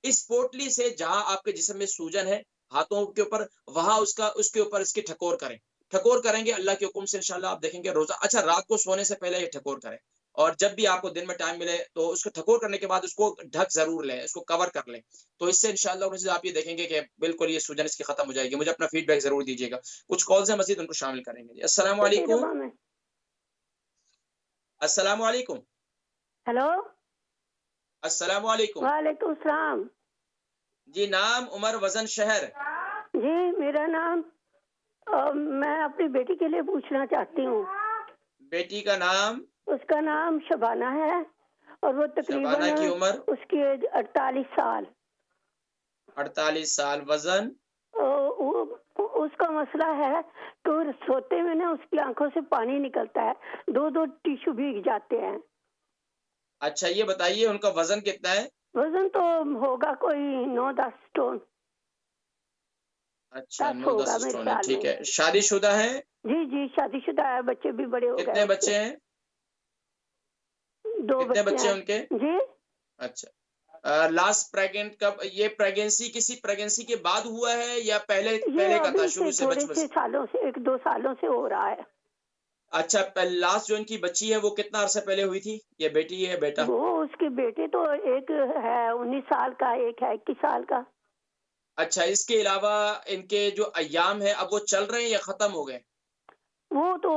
A: इस पोटली से जहाँ आपके जिस्म में सूजन है, हाथों के ऊपर, वहाँ उसके ऊपर इसकी ठकोर करें। ठकोर करेंगे अल्लाह के हुक्म से इंशाअल्लाह आप देखेंगे रोज़ा अच्छा रात को सोने से पहले ये ठकोर करें और जब भी आपको दिन में टाइम मिले तो उसको ठकोर करने के बाद उसको ढक ज़रूर लें, उसको कवर कर लें। तो इससे इंशाअल्लाह आप ये देखेंगे कि बिल्कुल ये सूजन इसकी खत्म हो जाएगी। मुझे अपना फीडबैक ज़रूर दीजिएगा। कुछ कॉल्स हैं मज़ीद उनको शामिल करेंगे। जी, अस्सलाम वालेकुम। अस्सलाम वालेकुम।
F: हेलो,
A: अस्सलाम वालेकुम।
F: वालेकुम सलाम।
A: जी, नाम, उम्र, वज़न, शहर?
F: जी, मेरा नाम मैं अपनी बेटी के लिए पूछना चाहती हूँ।
A: बेटी का नाम?
F: उसका नाम शबाना है और वो
A: शबाना की
F: तकरीबन
A: उम्र?
F: उसकी एज 48 साल।
A: 48 साल। वज़न?
F: उसका मसला है कि सोते में ना उसकी आंखों से पानी निकलता है, 2-2 टिश्यू भीग जाते हैं।
A: अच्छा, ये बताइए उनका वज़न कितना है?
F: वजन तो होगा कोई 9-10 स्टोन।
A: अच्छा,
F: 10
A: 9-10
F: होगा मेरे
A: स्टोन है,
F: ख्याल
A: ठीक
F: में।
A: है। शादीशुदा हैं?
F: जी जी, शादीशुदा है, बच्चे भी बड़े हो गए।
A: कितने बच्चे हैं?
F: 2
A: कितने
F: बच्चे
A: बच्चे
F: हैं
A: हैं उनके?
F: जी।
A: अच्छा। लास्ट प्रेग्नेंट कब, ये प्रेगनेंसी किसी प्रेगनेंसी के बाद हुआ है या पहले
F: ये
A: पहले का था,
F: अभी
A: शुरू
F: से
A: से
F: थोड़े
A: बचपन
F: से
A: से?
F: सालों से 1-2 सालों से हो रहा है।
A: अच्छा, लास्ट जो इनकी बच्ची है वो कितना अरसा पहले हुई थी? ये बेटी है, बेटा?
F: वो उसके बेटे तो एक है 19 साल का, एक है 21 साल का।
A: अच्छा, इसके अलावा इनके जो अय्याम है अब वो चल रहे हैं या खत्म हो गए?
F: वो तो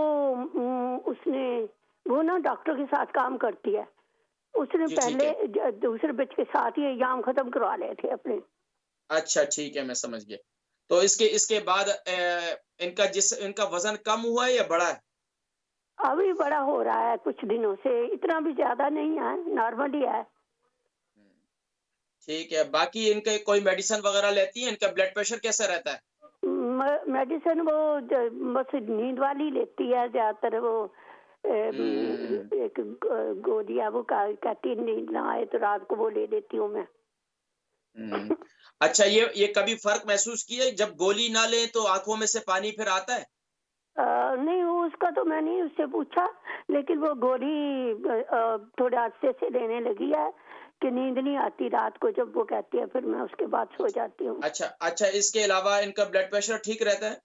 F: वो ना डॉक्टर के साथ काम करती है। उसने
A: जी, ठीक
F: पहले
A: है।
F: दूसरे बच्चे के साथ ही एग्जाम खत्म करवा लिए थे अपने।
A: अच्छा, ठीक है, मैं समझ गया। तो इसके इसके बाद इनका वज़न कम हुआ है या बढ़ा है?
F: अभी बड़ा हो रहा है कुछ दिनों से, इतना भी ज्यादा नहीं है, नॉर्मल ही है।
A: ठीक है, बाकी इनके कोई मेडिसिन वगैरह लेती हैं? इनका ब्लड प्रेशर कैसा रहता है?
F: मेडिसिन वो बस नींद वाली लेती है ज्यादातर। वो एक गोली है, वो कहती नींद ना आए तो रात को वो ले लेती हूँ मैं।
A: अच्छा, ये कभी फर्क महसूस किए जब गोली ना लें तो आंखों में से पानी फिर आता है?
F: नहीं, उसका तो मैं नहीं उससे पूछा, लेकिन वो गोली थोड़े अरसे से लेने लगी है कि नींद नहीं आती रात को जब वो कहती है, फिर मैं उसके बाद सो जाती हूँ।
A: अच्छा, इसके अलावा इनका ब्लड प्रेशर ठीक रहता है?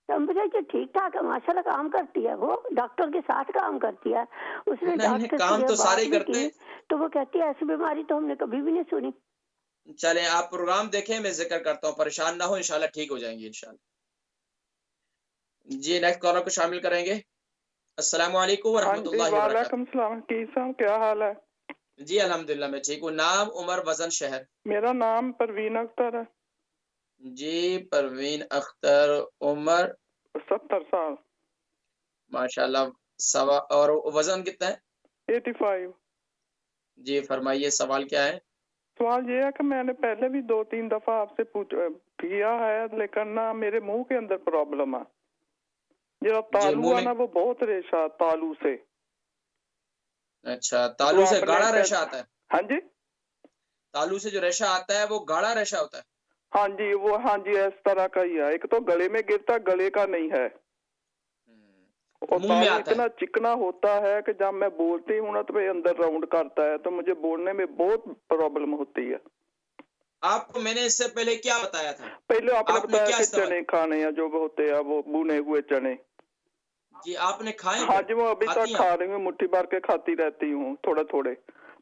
F: टेम्परेचर ठीक ठाक है, माशाल्लाह। काम करती है, वो डॉक्टर के साथ काम करती है। उसने
A: नहीं,
F: डॉक्टर
A: काम
F: से
A: तो
F: बात
A: सारे ही
F: भी
A: करते
F: की
A: हैं।
F: तो वो कहती है ऐसी बीमारी तो हमने कभी भी नहीं सुनी।
A: चलें, आप प्रोग्राम देखें, मैं ज़िक्र करता हूँ, परेशान ना हो, इंशाल्लाह ठीक हो जाएंगी इंशाल्लाह। जी, नेक्स्ट कॉलर को शामिल करेंगे। अस्सलामु अलैकुम व
G: हाँ जी,
A: रहमतुल्लाहि व बरकातहू।
G: वालेकुम सलाम। की साहब क्या हाल है?
A: जी अल्हम्दुलिल्लाह मैं ठीक हूँ। नाम, उम्र, वजन, शहर?
G: मेरा नाम परवीन अख्तर है।
A: जी परवीन अख्तर, उम्र?
G: 70 साल।
A: माशाल्लाह। सवा और वजन कितना है?
G: 85।
A: जी फरमाइए, सवाल क्या है?
G: सवाल ये है कि मैंने पहले भी 2-3 दफा आपसे किया है, लेकिन ना मेरे मुंह के अंदर प्रॉब्लम है। जो
A: जी
G: तालू
A: मुंह
G: है ना
A: में।
G: वो बहुत रेशा तालू से।
A: अच्छा,
G: तो
A: तालू से
G: आपने
A: गाढ़ा रेशा आता है?
G: हाँ जी,
A: तालू से जो रेशा आता है वो गाढ़ा रेशा होता है?
G: हाँ जी, वो हाँ जी इस तरह का ही है। एक तो गले में गिरता, गले का नहीं है। और
A: मुंह में
G: तालू
A: आता है?
G: इतना चिकना होता है कि जब मैं बोलती हूँ ना तो ये अंदर राउंड करता है, तो मुझे बोलने में बहुत प्रॉब्लम होती है।
A: आपको मैंने इससे पहले क्या बताया था?
G: पहले आपने
A: आपने
G: बताया
A: क्या
G: कि
A: इस्तेमाल?
G: चने खाने हैं जो होते हैं, वो भुने हुए चने।
A: जी आपने खाए
G: हाँ
A: फिर?
G: जी, वो अभी
A: खाती
G: तक
A: हैं
G: खा
A: आप?
G: रही हूँ, मुट्ठी भर के खाती रहती हूँ थोड़ा थोड़े।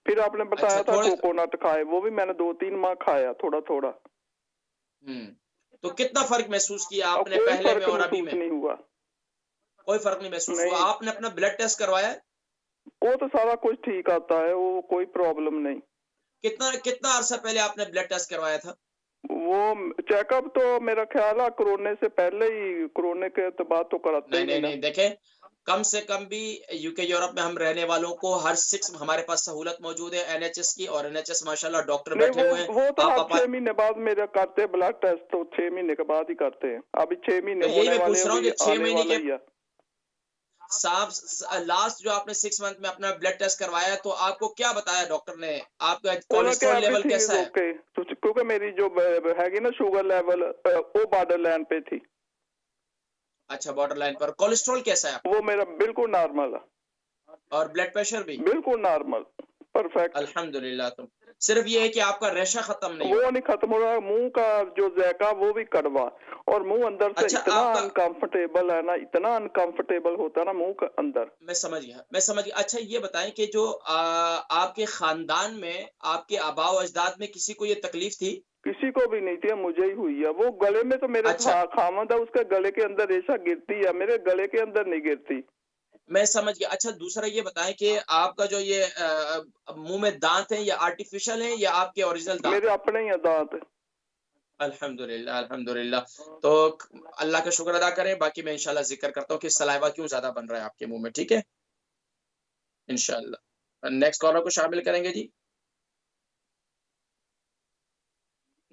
G: फिर आपने
A: अच्छा
G: बताया था
A: थोड़े।
G: कोकोनट खाए, वो भी मैंने 2-3 माह खाया थोड़ा थोड़ा।
A: तो कितना फर्क महसूस किया
G: अब
A: आपने
G: कोई
A: पहले में
G: फर्क
A: और अभी
G: महसूस
A: में?
G: नहीं हुआ।
A: कोई फर्क नहीं महसूस हुआ?
G: नहीं,
A: आपने अपना ब्लड टेस्ट करवाया है?
G: वो तो सारा कुछ ठीक आता है, वो कोई प्रॉब्लम नहीं।
A: कितना कितना अरसा पहले आपने ब्लड टेस्ट करवाया था?
G: वो चेकअप तो मेरा ख्याल है कोरोना से पहले ही, कोरोना के तो बाद तो कराते
A: नहीं
G: ही नहीं
A: नहीं
G: ना।
A: नहीं, देखें, कम से कम भी यूके यूरोप में हम रहने वालों को हर 6 हमारे पास सहूलत मौजूद है एनएचएस की, और एनएचएस माशाल्लाह डॉक्टर
G: नहीं,
A: बैठे हुए हैं।
G: वो तो
A: आप
G: हर 6 महीने बाद मेरा करते हैं ब्लड टेस्ट, तो 6 महीने के बाद ही करते हैं। अभी 6
A: तो
G: महीने
A: यही
G: होने
A: मैं
G: वाले
A: पूछ
G: हैं,
A: रहा हूँ
G: अभी
A: जो 6
G: आने
A: महीने
G: वाला
A: के
G: ही है।
A: साहब लास्ट जो आपने 6 मंथ में अपना ब्लड टेस्ट करवाया, तो आपको क्या बताया डॉक्टर ने? आपका
G: उन्होंने कहा
A: कोलेस्ट्रॉल लेवल
G: एवरीथिंग इज
A: कैसा है?
G: ओके, क्योंकि मेरी जो हैगी ना शुगर लेवल वो बॉर्डर लाइन पे थी।
A: अच्छा, बॉर्डर लाइन पर। कोलेस्ट्रॉल कैसा है आपका?
G: वो मेरा बिल्कुल नॉर्मल है,
A: और ब्लड प्रेशर भी?
G: बिल्कुल नॉर्मल, परफेक्ट।
A: अल्हम्दुलिल्लाह। तुम सिर्फ ये है कि आपका रेशा खत्म नहीं हो
G: वो
A: रहा।
G: नहीं खत्म हो रहा, मुंह का जो जायका वो भी कड़वा, और मुंह अंदर से
A: अच्छा
G: इतना
A: आपका,
G: अनकंफर्टेबल है ना, इतना अनकंफर्टेबल होता है ना मुंह का अंदर।
A: मैं समझ गया, मैं समझ गया। अच्छा ये बताएं कि जो आपके खानदान में आपके आबा व अजदाद में किसी को ये तकलीफ थी?
G: किसी को भी नहीं थी, मुझे ही हुई है। वो गले में तो मेरे
A: अच्छा
G: खामद है, उसके गले के अंदर रेशा गिरती है, मेरे गले के अंदर नहीं गिरती।
A: मैं समझ गया। अच्छा दूसरा ये बताएं कि आपका जो ये मुंह में दांत हैं, ये आर्टिफिशियल हैं या आपके ओरिजिनल दांत
G: मेरे
A: हैं?
G: अपने ही है दांत।
A: अल्हम्दुलिल्लाह अल्हम्दुलिल्लाह। तो अल्लाह का शुक्र अदा करें। बाकी मैं इंशाल्लाह जिक्र करता हूँ कि सलाइवा क्यों ज्यादा बन रहा है आपके मुंह में, ठीक है इंशाल्लाह। नेक्स्ट कॉलर को शामिल करेंगे जी।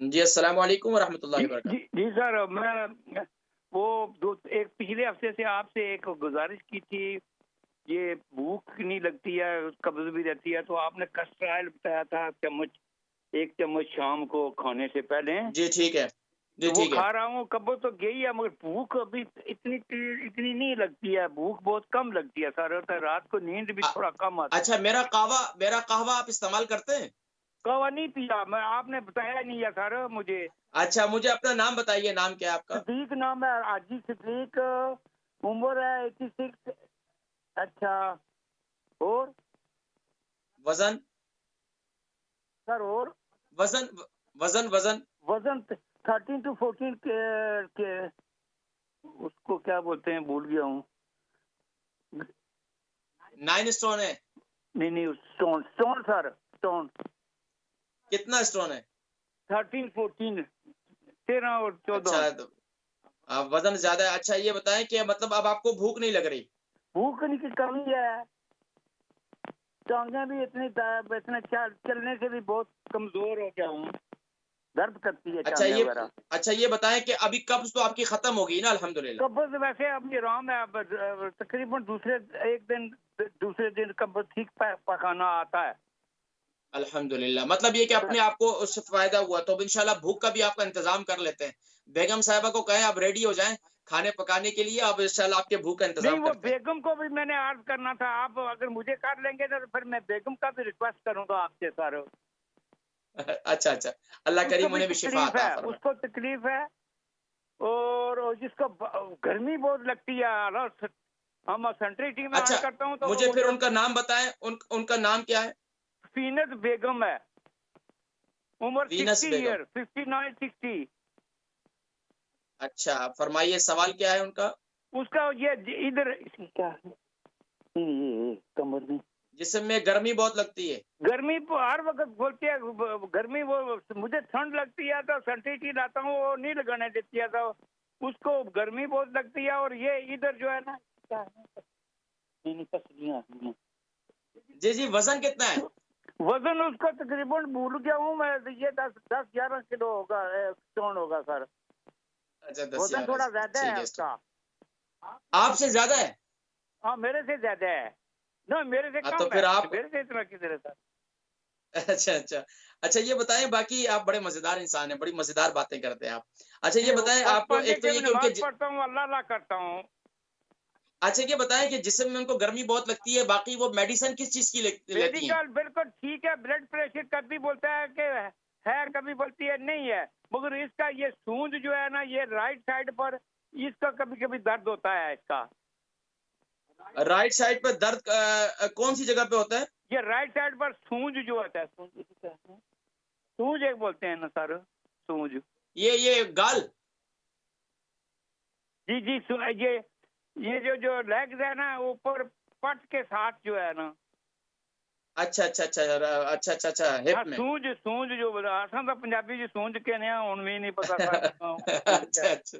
A: जी अस्सलाम वालेकुम रहमतुल्लाहि व बरकातहू।
H: जी सर, मैं वो एक पिछले हफ्ते से आपसे एक गुजारिश की थी, ये भूख नहीं लगती है, कब्ज भी रहती है, तो आपने कस्टर ऑयल बताया था एक चम्मच शाम को खाने से पहले।
A: जी ठीक है, जी
H: तो वो
A: ठीक है।
H: खा रहा हूँ, कब्ज तो गई है, मगर भूख अभी इतनी नहीं लगती है, भूख बहुत कम लगती है सर। रात को नींद भी थोड़ा कम आती है।
A: अच्छा मेरा कहवा आप इस्तेमाल करते हैं?
H: कहवा नहीं पिया मैं, आपने बताया नहीं है सर मुझे।
A: अच्छा मुझे अपना नाम बताइए, नाम क्या है आपका?
H: सिद्दीक नाम है, हाजी सिद्दीक, उम्र है 86। अच्छा, और
A: वजन?
H: सर और
A: वजन वजन वजन
H: वजन 13 to 14 के उसको क्या बोलते हैं, भूल गया हूँ।
A: 9 स्टोन है?
H: नहीं स्टोन सर, स्टोन।
A: कितना स्टोन है?
H: 13 14 13 और 14।
A: अच्छा तो वजन ज्यादा है। अच्छा ये बताएं कि मतलब अब आपको भूख नहीं लग रही?
H: भूख की कमी है, टांगें भी इतने चलने से भी बहुत कमजोर हो गया हूँ, दर्द करती है टांगें वगैरह।
A: अच्छा ये बताएं कि अभी कब्ज तो आपकी खत्म हो गई ना अल्हम्दुलिल्लाह?
H: कब्ज वैसे अभी आराम है, तकरीबन दूसरे दिन कब्ज ठीक पकाना आता है
A: अल्हम्दुलिल्लाह। मतलब ये कि अपने आप को उससे फायदा हुआ, तो अब इंशाल्लाह भूख का भी आपका इंतजाम कर लेते हैं। बेगम साहिबा को कहें आप रेडी हो जाएं खाने पकाने के लिए, अब इंशाल्लाह आपके भूख का इंतजाम
H: नहीं, वो
A: करते हैं।
H: बेगम को भी मैंने अर्ज करना था, आप अगर मुझे कर लेंगे तो फिर मैं बेगम का भी रिक्वेस्ट करूंगा आपसे सर।
A: अच्छा अच्छा, अल्लाह करीम उन्हें भी शिफा अता फरमाए।
H: उसको तकलीफ है, और जिसको गर्मी बहुत लगती है, हम सेंट्री टीम में
A: अच्छा
H: करता हूँ तो
A: मुझे फिर उनका नाम बताएं, उनका नाम क्या है?
H: फीनस बेगम है, उम्र 60
A: बेगम।
H: ईयर, 59 60।
A: अच्छा फरमाइए, सवाल क्या है उनका?
H: उसका ये इधर क्या ये कमर में
A: जिस्म में गर्मी बहुत लगती है।
H: गर्मी तो हर वक्त बोलती है, गर्मी वो मुझे ठंड लगती है तो सनसिटी लाता हूँ, वो नहीं लगाने देती है तो उसको गर्मी बहुत लगती है। और ये इधर जो है ना नहीं पसलियाँ
A: जी जी, वजन कितना है?
H: वजन उसका तकरीबन भूल गया हूँ मैं, ये 10-11 किलो होगा, स्टोन होगा सर।
A: अच्छा, 10
H: वजन थोड़ा ज्यादा
A: ठीक
H: है
A: है।
H: उसका।
A: आपसे ज्यादा है?
H: हाँ मेरे से ज्यादा है ना, मेरे से
A: हाँ,
H: कम
A: तो फिर
H: है,
A: आप
H: मेरे से इतना किधर है सर।
A: अच्छा अच्छा अच्छा, ये बताएं, बाकी आप बड़े मजेदार इंसान हैं, बड़ी मजेदार बातें करते हैं आप। अच्छा ये बताएं, आप एक तो ये कि उनके
H: नमाज पढ़ता हूँ, अल्लाह अल्लाह करता हूँ।
A: अच्छा ये बताएं कि जिस्म में उनको गर्मी बहुत लगती है, बाकी वो मेडिसिन किस चीज की लेती हैं?
H: मेडिकल बिल्कुल ठीक है, ब्लड प्रेशर कभी बोलता है कि है, कभी बोलती है नहीं है, मगर इसका ये सूंद जो है ना, ये राइट साइड पर इसका कभी कभी दर्द होता है इसका।
A: राइट साइड पर दर्द कौन सी जगह पे होता है?
H: ये राइट साइड पर सूंज जो होता है, सूंज एक बोलते हैं ना सर, सूंज।
A: ये गाल?
H: जी जी, ये जो लेग्स है ना ऊपर पट के साथ जो है ना।
A: अच्छा अच्छा अच्छा अच्छा अच्छा अच्छा, हिप में।
H: सूंज जो आसान था पंजाबी जी, सूंज के नहीं हूं भी नहीं पता था।
A: अच्छा अच्छा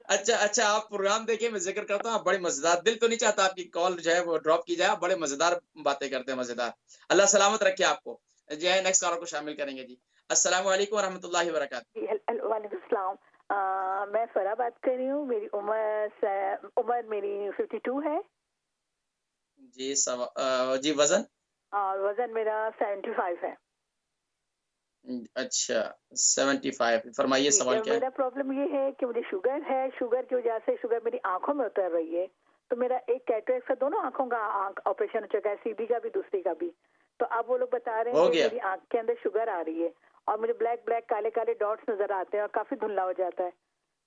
A: अच्छा अच्छा, आप प्रोग्राम देखिए, मैं जिक्र करता हूँ, आप बड़े मजेदार, दिल तो नहीं चाहता आपकी कॉल जो है वो ड्रॉप की जाए, आप बड़े मजेदार बातें करते हैं, मजेदार। अल्लाह सलामत रखे आपको। जो है नेक्स्ट कॉलर को शामिल करेंगे जी। अस्सलाम वालेकुम रहमतुल्लाहि व बरकातहू।
I: वालेकुम सलाम। मैं फरा बात कर रही हूँ, मेरी उम्र मेरी 52 है
A: जी जी, वजन?
I: और वजन मेरा 75 है।
A: अच्छा 75, फरमाइए सवाल क्या है?
I: मेरा प्रॉब्लम ये है कि मुझे शुगर है, शुगर की वजह से शुगर मेरी आंखों में उतर रही है, तो मेरा एक कैटरेक्ट है, दोनों आंखों का ऑपरेशन हो चुका है, सीधी का भी दूसरी का भी। तो अब वो लोग बता रहे हैं कि मेरी आंख के अंदर शुगर आ रही है और मुझे ब्लैक ब्लैक काले काले डॉट्स नजर आते हैं और काफी धुंधला हो जाता है।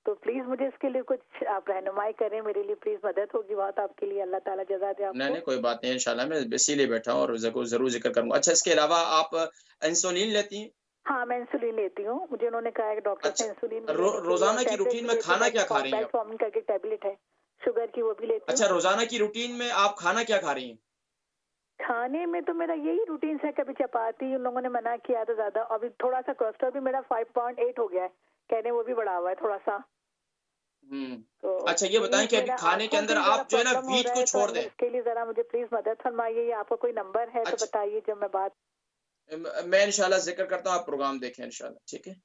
I: तो प्लीज मुझे इसके लिए कुछ आप रहनुमाई करें, मेरे लिए प्लीज, मदद होगी बहुत आपके लिए, अल्लाह ताला जज़ा दे आपको।
A: नहीं कोई बात नहीं, इंशाल्लाह मैं इसीलिए बैठा हूँ और जरूर जिक्र करूंगा। अच्छा, इसके अलावा आप इंसुलिन लेती हैं?
I: हाँ मैं इंसुलिन लेती हूँ, मुझे उन्होंने कहा है कि डॉक्टर
A: अच्छा,
I: ने इंसुलिन
A: रोजाना की रूटीन में खाना क्या खा रही हैं आप?
I: फॉर्मिन करके टैबलेट है शुगर की, वो भी लेती हूँ।
A: अच्छा, रोजाना की रूटीन में आप खाना क्या खा रही हैं?
I: खाने में तो मेरा यही रूटीन है, कभी चपाती, उन लोगों ने मना किया तो ज्यादा, अभी थोड़ा सा कोलेस्ट्रॉल भी मेरा 5.8 हो गया है, कहने वो भी बढ़ा हुआ है थोड़ा सा।
A: तो अच्छा ये बताएं कि अभी खाने के अंदर आप जो है ना वीट को छोड़ दें।
I: इसके लिए जरा मुझे प्लीज मदद फरमाइए, आपका कोई नंबर है तो बताइए जब मैं बात।
A: मैं इंशाल्लाह जिक्र करता हूँ, आप प्रोग्राम देखें इंशाल्लाह, ठीक है।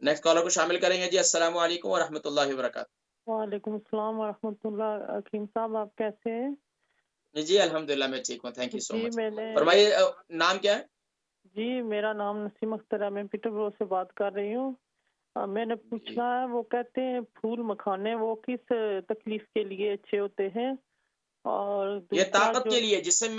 A: नेक्स्ट कॉलर को शामिल करेंगे जी। अस्सलाम वालेकुम व रहमतुल्लाहि व बरकातहू।
J: वालेकुम अस्सलाम व रहमतुल्लाह। हकीम साहब आप कैसे हैं?
A: जी अल्हम्दुलिल्लाह मैं ठीक हूँ, थैंक यू सो मच।
J: फरमाइए
A: नाम क्या है?
J: जी मेरा नाम नसीम अख्तर है, मैं पीटरब्रो से बात कर रही हूँ। मैंने पूछना है, वो कहते हैं फूल मखाने वो किस तकलीफ के लिए अच्छे होते हैं? और
A: ये ताकत के लिए, जिस्म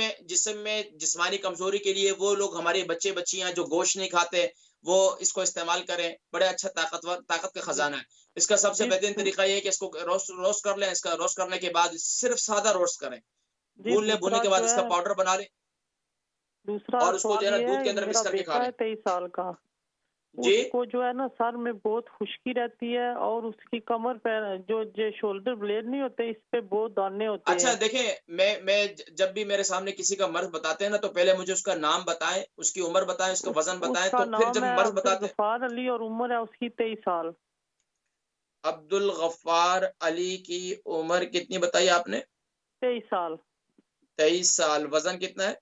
A: में जिस्मानी कमजोरी के लिए, वो लोग हमारे बच्चे बच्चियां जो गोश्त नहीं खाते वो इसको इस्तेमाल करें, बड़े अच्छा ताकत का खजाना है। इसका सबसे बेहतरीन तरीका ये है कि इसको रोस्ट कर लें। इसका रोस्ट करने के बाद सिर्फ सादा रोस्ट करें, भून ले, भूनने के बाद इसका पाउडर बना लें।
J: दूसरा
A: और उसको जो है ना दूध के अंदर मिक्स करके खा लें।
J: 23 साल का
A: जी,
J: उसको जो है ना सर में बहुत खुश्की रहती है और उसकी कमर पे जो शोल्डर ब्लेड नहीं होते, इस पे बहुत दाने होते हैं।
A: अच्छा देखें, मैं जब भी मेरे सामने किसी का मर्ज बताते हैं ना, तो पहले मुझे उसका नाम बताएं, उसकी उम्र बताएं, उसका वजन बताएं, तो फिर जब मर्ज बताते हैं।
J: गफ्फार अली और उम्र है उसकी 23 साल।
A: अब्दुल गफ्फार अली की उम्र कितनी बताई आपने?
J: 23 साल।
A: 23 साल। वजन कितना है?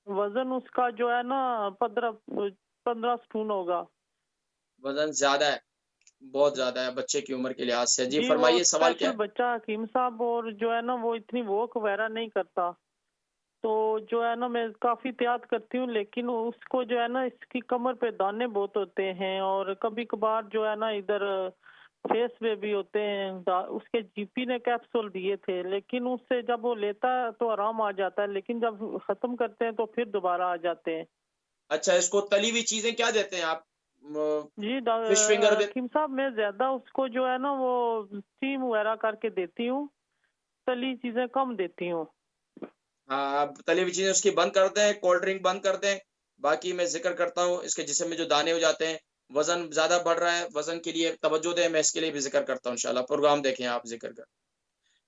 J: वजन उसका जो है ना 15 स्टून होगा।
A: वजन ज्यादा है, बहुत ज्यादा है बच्चे की उम्र के लिहाज से। जी फरमाइए, सवाल क्या है?
J: बच्चा हकीम साहब, और जो है ना वो इतनी वॉक वगैरह नहीं करता, तो जो है ना मैं काफी एहतियात करती हूँ, लेकिन उसको जो है ना इसकी कमर पे दाने बहुत होते हैं और कभी कभार जो है ना इधर फेस पे भी होते हैं। उसके जीपी ने कैप्सूल दिए थे, लेकिन उससे जब वो लेता है तो आराम आ जाता है, लेकिन जब खत्म करते हैं तो फिर दोबारा आ जाते हैं।
A: अच्छा, इसको तली हुई चीजें क्या देते हैं आप?
J: जी
A: फिश फिंगर
J: हकीम साहब, मैं ज्यादा उसको जो है ना वो स्टीम वगैरह करके देती हूँ, तली चीजें कम देती हूँ।
A: हाँ, आप तली हुई चीजें उसकी बंद कर दें, कोल्ड ड्रिंक बंद कर दें। बाकी मैं जिक्र करता हूँ, इसके जिस्म में जो दाने हो जाते हैं, वजन ज्यादा बढ़ रहा है, वजन के लिए तवज्जो दें, मैं इसके लिए भी जिक्र करता हूँ इंशाल्लाह। प्रोग्राम देखें आप, जिक्र कर।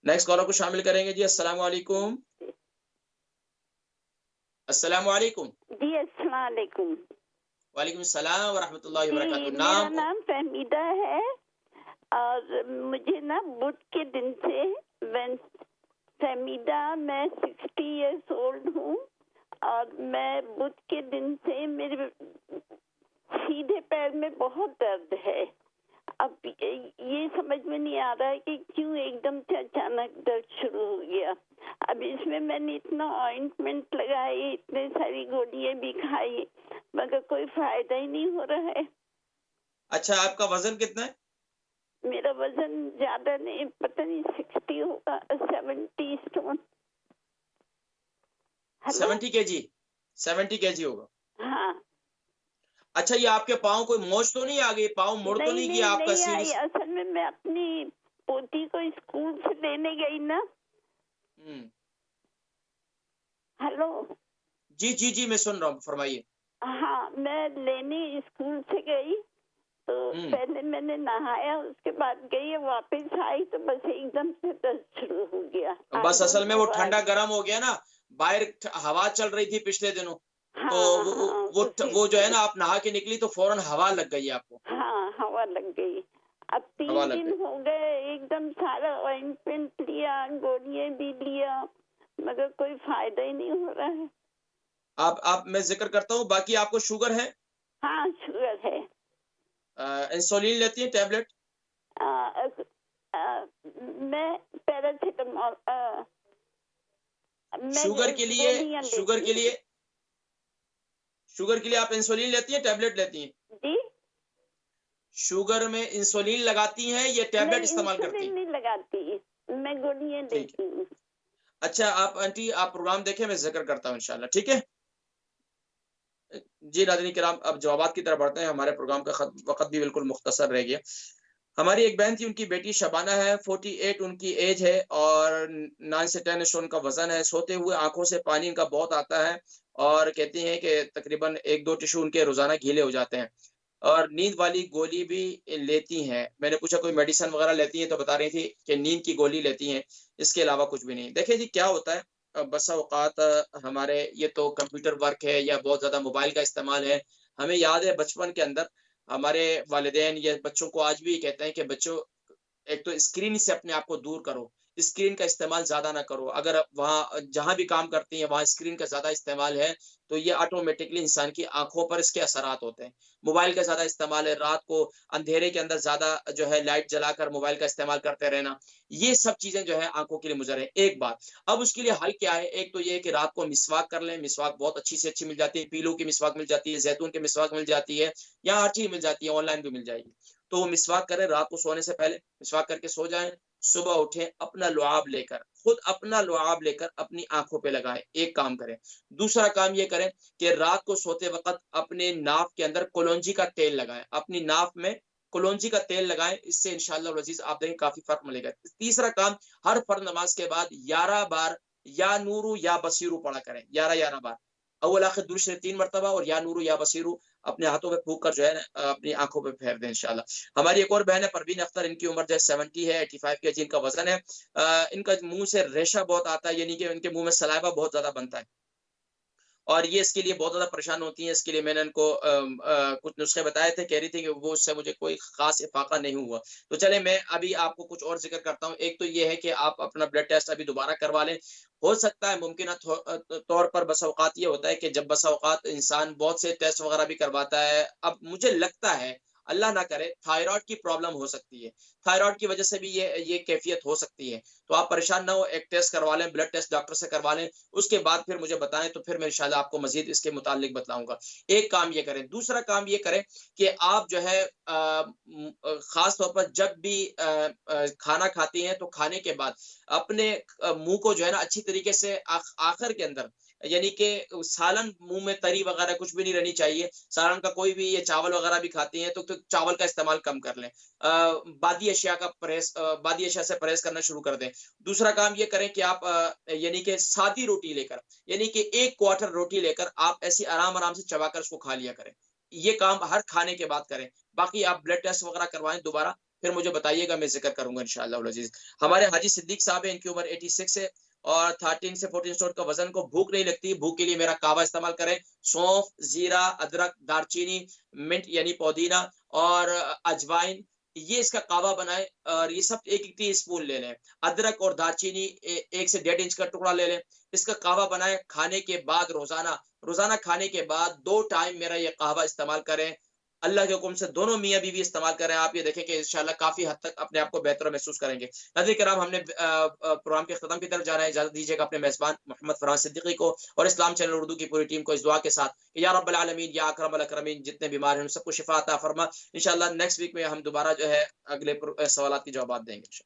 A: नेक्स्ट कॉलर को शामिल करेंगे जी। अस्सलाम वालेकुम। अस्सलाम वालेकुम।
K: जी अस्सलाम वालेकुम।
A: वालेकुम सलाम व रहमतुल्लाहि व बरकातुहू।
K: मेरा नाम फहमीदा है और मुझे ना बुध के दिन से फहमीदा, मैं 60 इयर्स ओल्ड हूँ और मैं बुध के दिन से मेरे सीधे पैर में बहुत दर्द है। अब ये समझ में नहीं आ रहा है कि क्यों एकदम से अचानक दर्द शुरू हो गया। अब इसमें मैंने इतना ऑइंटमेंट लगाई, इतने सारी गोलियां भी खाई, मगर कोई फायदा ही नहीं हो रहा है।
A: अच्छा, आपका वजन कितना है?
K: मेरा वजन ज्यादा नहीं, पता नहीं 60 होगा, 70 स्टोन।
A: 70 केजी? 70 केजी होगा।
K: हाँ।
A: अच्छा, ये आपके पाँव कोई मोच तो नहीं आ गई? पाँव मुड़ तो नहीं गया आपका?
K: नहीं, असल में मैं अपनी पोती को स्कूल से लेने गई ना। हेलो।
A: जी जी जी, मैं सुन रहा हूँ, फरमाइए।
K: हाँ, मैं लेने स्कूल से गई तो पहले मैंने नहाया, उसके बाद गई, वापस आई तो बस एकदम से दर्द शुरू हो गया।
A: बस असल में वो ठंडा गर्म हो गया ना, बाहर हवा चल रही थी पिछले दिनों।
K: हाँ,
A: तो वो जो है ना, आप नहा के निकली तो फौरन हवा लग गई आपको।
K: हाँ, हवा लग गई। अब 3 दिन हो गए, एकदम सारा ऑइंटमेंट लिया, गोलियां भी लिया, मगर कोई फायदा ही नहीं हो रहा है।
A: आप मैं जिक्र करता हूँ, बाकी आपको शुगर है?
K: हाँ, शुगर है।
A: इंसुलिन लेती है, टैबलेट?
K: मैं पैरासीटामोल।
A: शुगर के लिए आप इंसुलिन लेती हैं, टैबलेट लेती हैं?
K: जी।
A: शुगर में इंसुलिन लगाती हैं या टैबलेट इस्तेमाल करती हैं?
K: नहीं लगाती, मैं गोलियां लेती हूँ।
A: अच्छा, आप आंटी, आप प्रोग्राम देखें, मैं जिक्र करता हूँ इंशाल्लाह, ठीक है जी। नाज़रीन किराम, अब जवाबात की तरफ बढ़ते हैं। हमारे प्रोग्राम का वक्त भी बिल्कुल मुख्तसर रह गया। हमारी एक बहन थी, उनकी बेटी शबाना है, 48 उनकी एज है और 9 से 10 स्टोन का वजन है। सोते हुए आंखों से पानी इनका बहुत आता है और कहती हैं कि तकरीबन 1-2 टिश्यू उनके रोजाना गीले हो जाते हैं और नींद वाली गोली भी लेती हैं। मैंने पूछा कोई मेडिसिन वगैरह लेती हैं, तो बता रही थी कि नींद की गोली लेती हैं, इसके अलावा कुछ भी नहीं। देखिए जी, क्या होता है, बसा औकात हमारे ये तो कंप्यूटर वर्क है या बहुत ज़्यादा मोबाइल का इस्तेमाल है। हमें याद है बचपन के अंदर हमारे वालिदैन या बच्चों को आज भी कहते हैं कि बच्चों, एक तो स्क्रीन से अपने आप को दूर करो, स्क्रीन का इस्तेमाल ज़्यादा ना करो। अगर वहाँ जहाँ भी काम करती हैं वहाँ स्क्रीन का ज़्यादा इस्तेमाल है तो ये ऑटोमेटिकली इंसान की आंखों पर इसके असरात होते हैं। मोबाइल का ज़्यादा इस्तेमाल है, रात को अंधेरे के अंदर ज़्यादा जो है लाइट जलाकर मोबाइल का इस्तेमाल करते रहना, ये सब चीज़ें जो है आंखों के लिए मुज़र है। एक बात, अब उसके लिए हल क्या है? एक तो ये है कि रात को मिसवाक कर लें। मिसवाक बहुत अच्छी से अच्छी मिल जाती है, पीलू की मिसवाक मिल जाती है, जैतून की मिसवाक मिल जाती है, यहाँ हर चीज़ मिल जाती है, ऑनलाइन भी मिल जाएगी। तो वो मिसवाक करें, रात को सोने से पहले मिसवाक करके सो जाएं। सुबह उठें, अपना लुआब लेकर, खुद अपना लुआब लेकर अपनी आंखों पे लगाएं, एक काम करें। दूसरा काम ये करें कि रात को सोते वक्त अपने नाक के अंदर कलौंजी का तेल लगाएं, अपनी नाक में कलौंजी का तेल लगाएं, इससे इंशाअल्लाह अज़ीज़ आप देखें काफी फर्क मिलेगा। तीसरा काम, हर फर्ज नमाज के बाद 11 बार या नूरू या बसीरू पढ़ा करें, 11 बार, अव्वल आखिर दुरूद शरीफ 3 मरतबा और या नूरू या बसीरू अपने हाथों पे फूंक कर जो है अपनी आंखों पे फेर दें इंशाल्लाह। हमारी एक और बहन है परवीन अख्तर, इनकी उम्र जो है 70 है, 85 के इनका वजन है। इनका मुंह से रेशा बहुत आता है, यानी कि इनके मुंह में सलाइवा बहुत ज्यादा बनता है और ये इसके लिए बहुत ज़्यादा परेशान होती हैं। इसके लिए मैंने इनको कुछ नुस्खे बताए थे, कह रही थी कि वो उससे मुझे कोई खास इफाका नहीं हुआ। तो चले मैं अभी आपको कुछ और जिक्र करता हूँ। एक तो ये है कि आप अपना ब्लड टेस्ट अभी दोबारा करवा लें। हो सकता है मुमकिन तौर पर बस औकात ये होता है कि जब बस औकात इंसान बहुत से टेस्ट वगैरह भी करवाता है, अब मुझे लगता है अल्लाह ना करे थायराइड की प्रॉब्लम हो सकती है, थायराइड की वजह से भी ये कैफियत हो सकती है। तो आप परेशान ना हो, एक टेस्ट करवा लें, ब्लड टेस्ट डॉक्टर से करवा लें, उसके बाद फिर मुझे बताएं तो फिर मैं इंशाल्लाह आपको मजीद इसके मुतालिक बताऊंगा। एक काम ये करें। दूसरा काम ये करें कि आप जो है खास तौर पर जब भी खाना खाती हैं तो खाने के बाद अपने मुंह को जो है ना अच्छी तरीके से आखिर के अंदर, यानी कि सालन मुंह में तरी वगैरह कुछ भी नहीं रहनी चाहिए। सालन का कोई भी, ये चावल वगैरह भी खाती हैं तो चावल का इस्तेमाल कम कर लें। बादी अशिया का परहेज, बादी अशिया से परहेज करना शुरू कर दें। दूसरा काम ये करें कि आप यानी कि सादी रोटी लेकर, यानी कि 1 क्वार्टर रोटी लेकर आप ऐसी आराम आराम से चबाकर उसको खा लिया करें। ये काम हर खाने के बाद करें। बाकी आप ब्लड टेस्ट वगैरह करवाएं दोबारा, फिर मुझे बताइएगा, मैं जिक्र करूंगा इंशाअल्लाह अजीज। हमारे हाजी सिद्दीक साहब है, इनकी उम्र 86 है और 13 से 14 स्टोन का वजन को भूख नहीं लगती। भूख के लिए मेरा कावा इस्तेमाल करें, सौंफ, जीरा, अदरक, दारचीनी, मिंट यानी पुदीना और अजवाइन, ये इसका कावा बनाए और ये सब एक एक टी स्पून ले लें। अदरक और दालचीनी 1 से 1.5 इंच का टुकड़ा ले लें, इसका कावा बनाए। खाने के बाद रोजाना खाने के बाद 2 टाइम मेरा ये कावा इस्तेमाल करें। अल्लाह के हुक्म से दोनों मियाँ बीवी इस्तेमाल करें। आप ये देखें कि इंशाल्लाह काफी हद तक अपने आप को बेहतर महसूस करेंगे। नाज़रीन किराम, हमने प्रोग्राम के खत्म की तरफ जाना है। इजाजत दीजिएगा अपने मेजबान मोहम्मद फरहान सिद्दीकी को और इस्लाम चैनल उर्दू की पूरी टीम को इस दुआ के साथ, या रब्बल आलमीन या अकरम अल अकरमीन, जितने बीमार हैं उन सबको शिफा अता फरमा। इंशाल्लाह नेक्स्ट वीक में हम दोबारा जो है अगले सवालात के जवाब देंगे।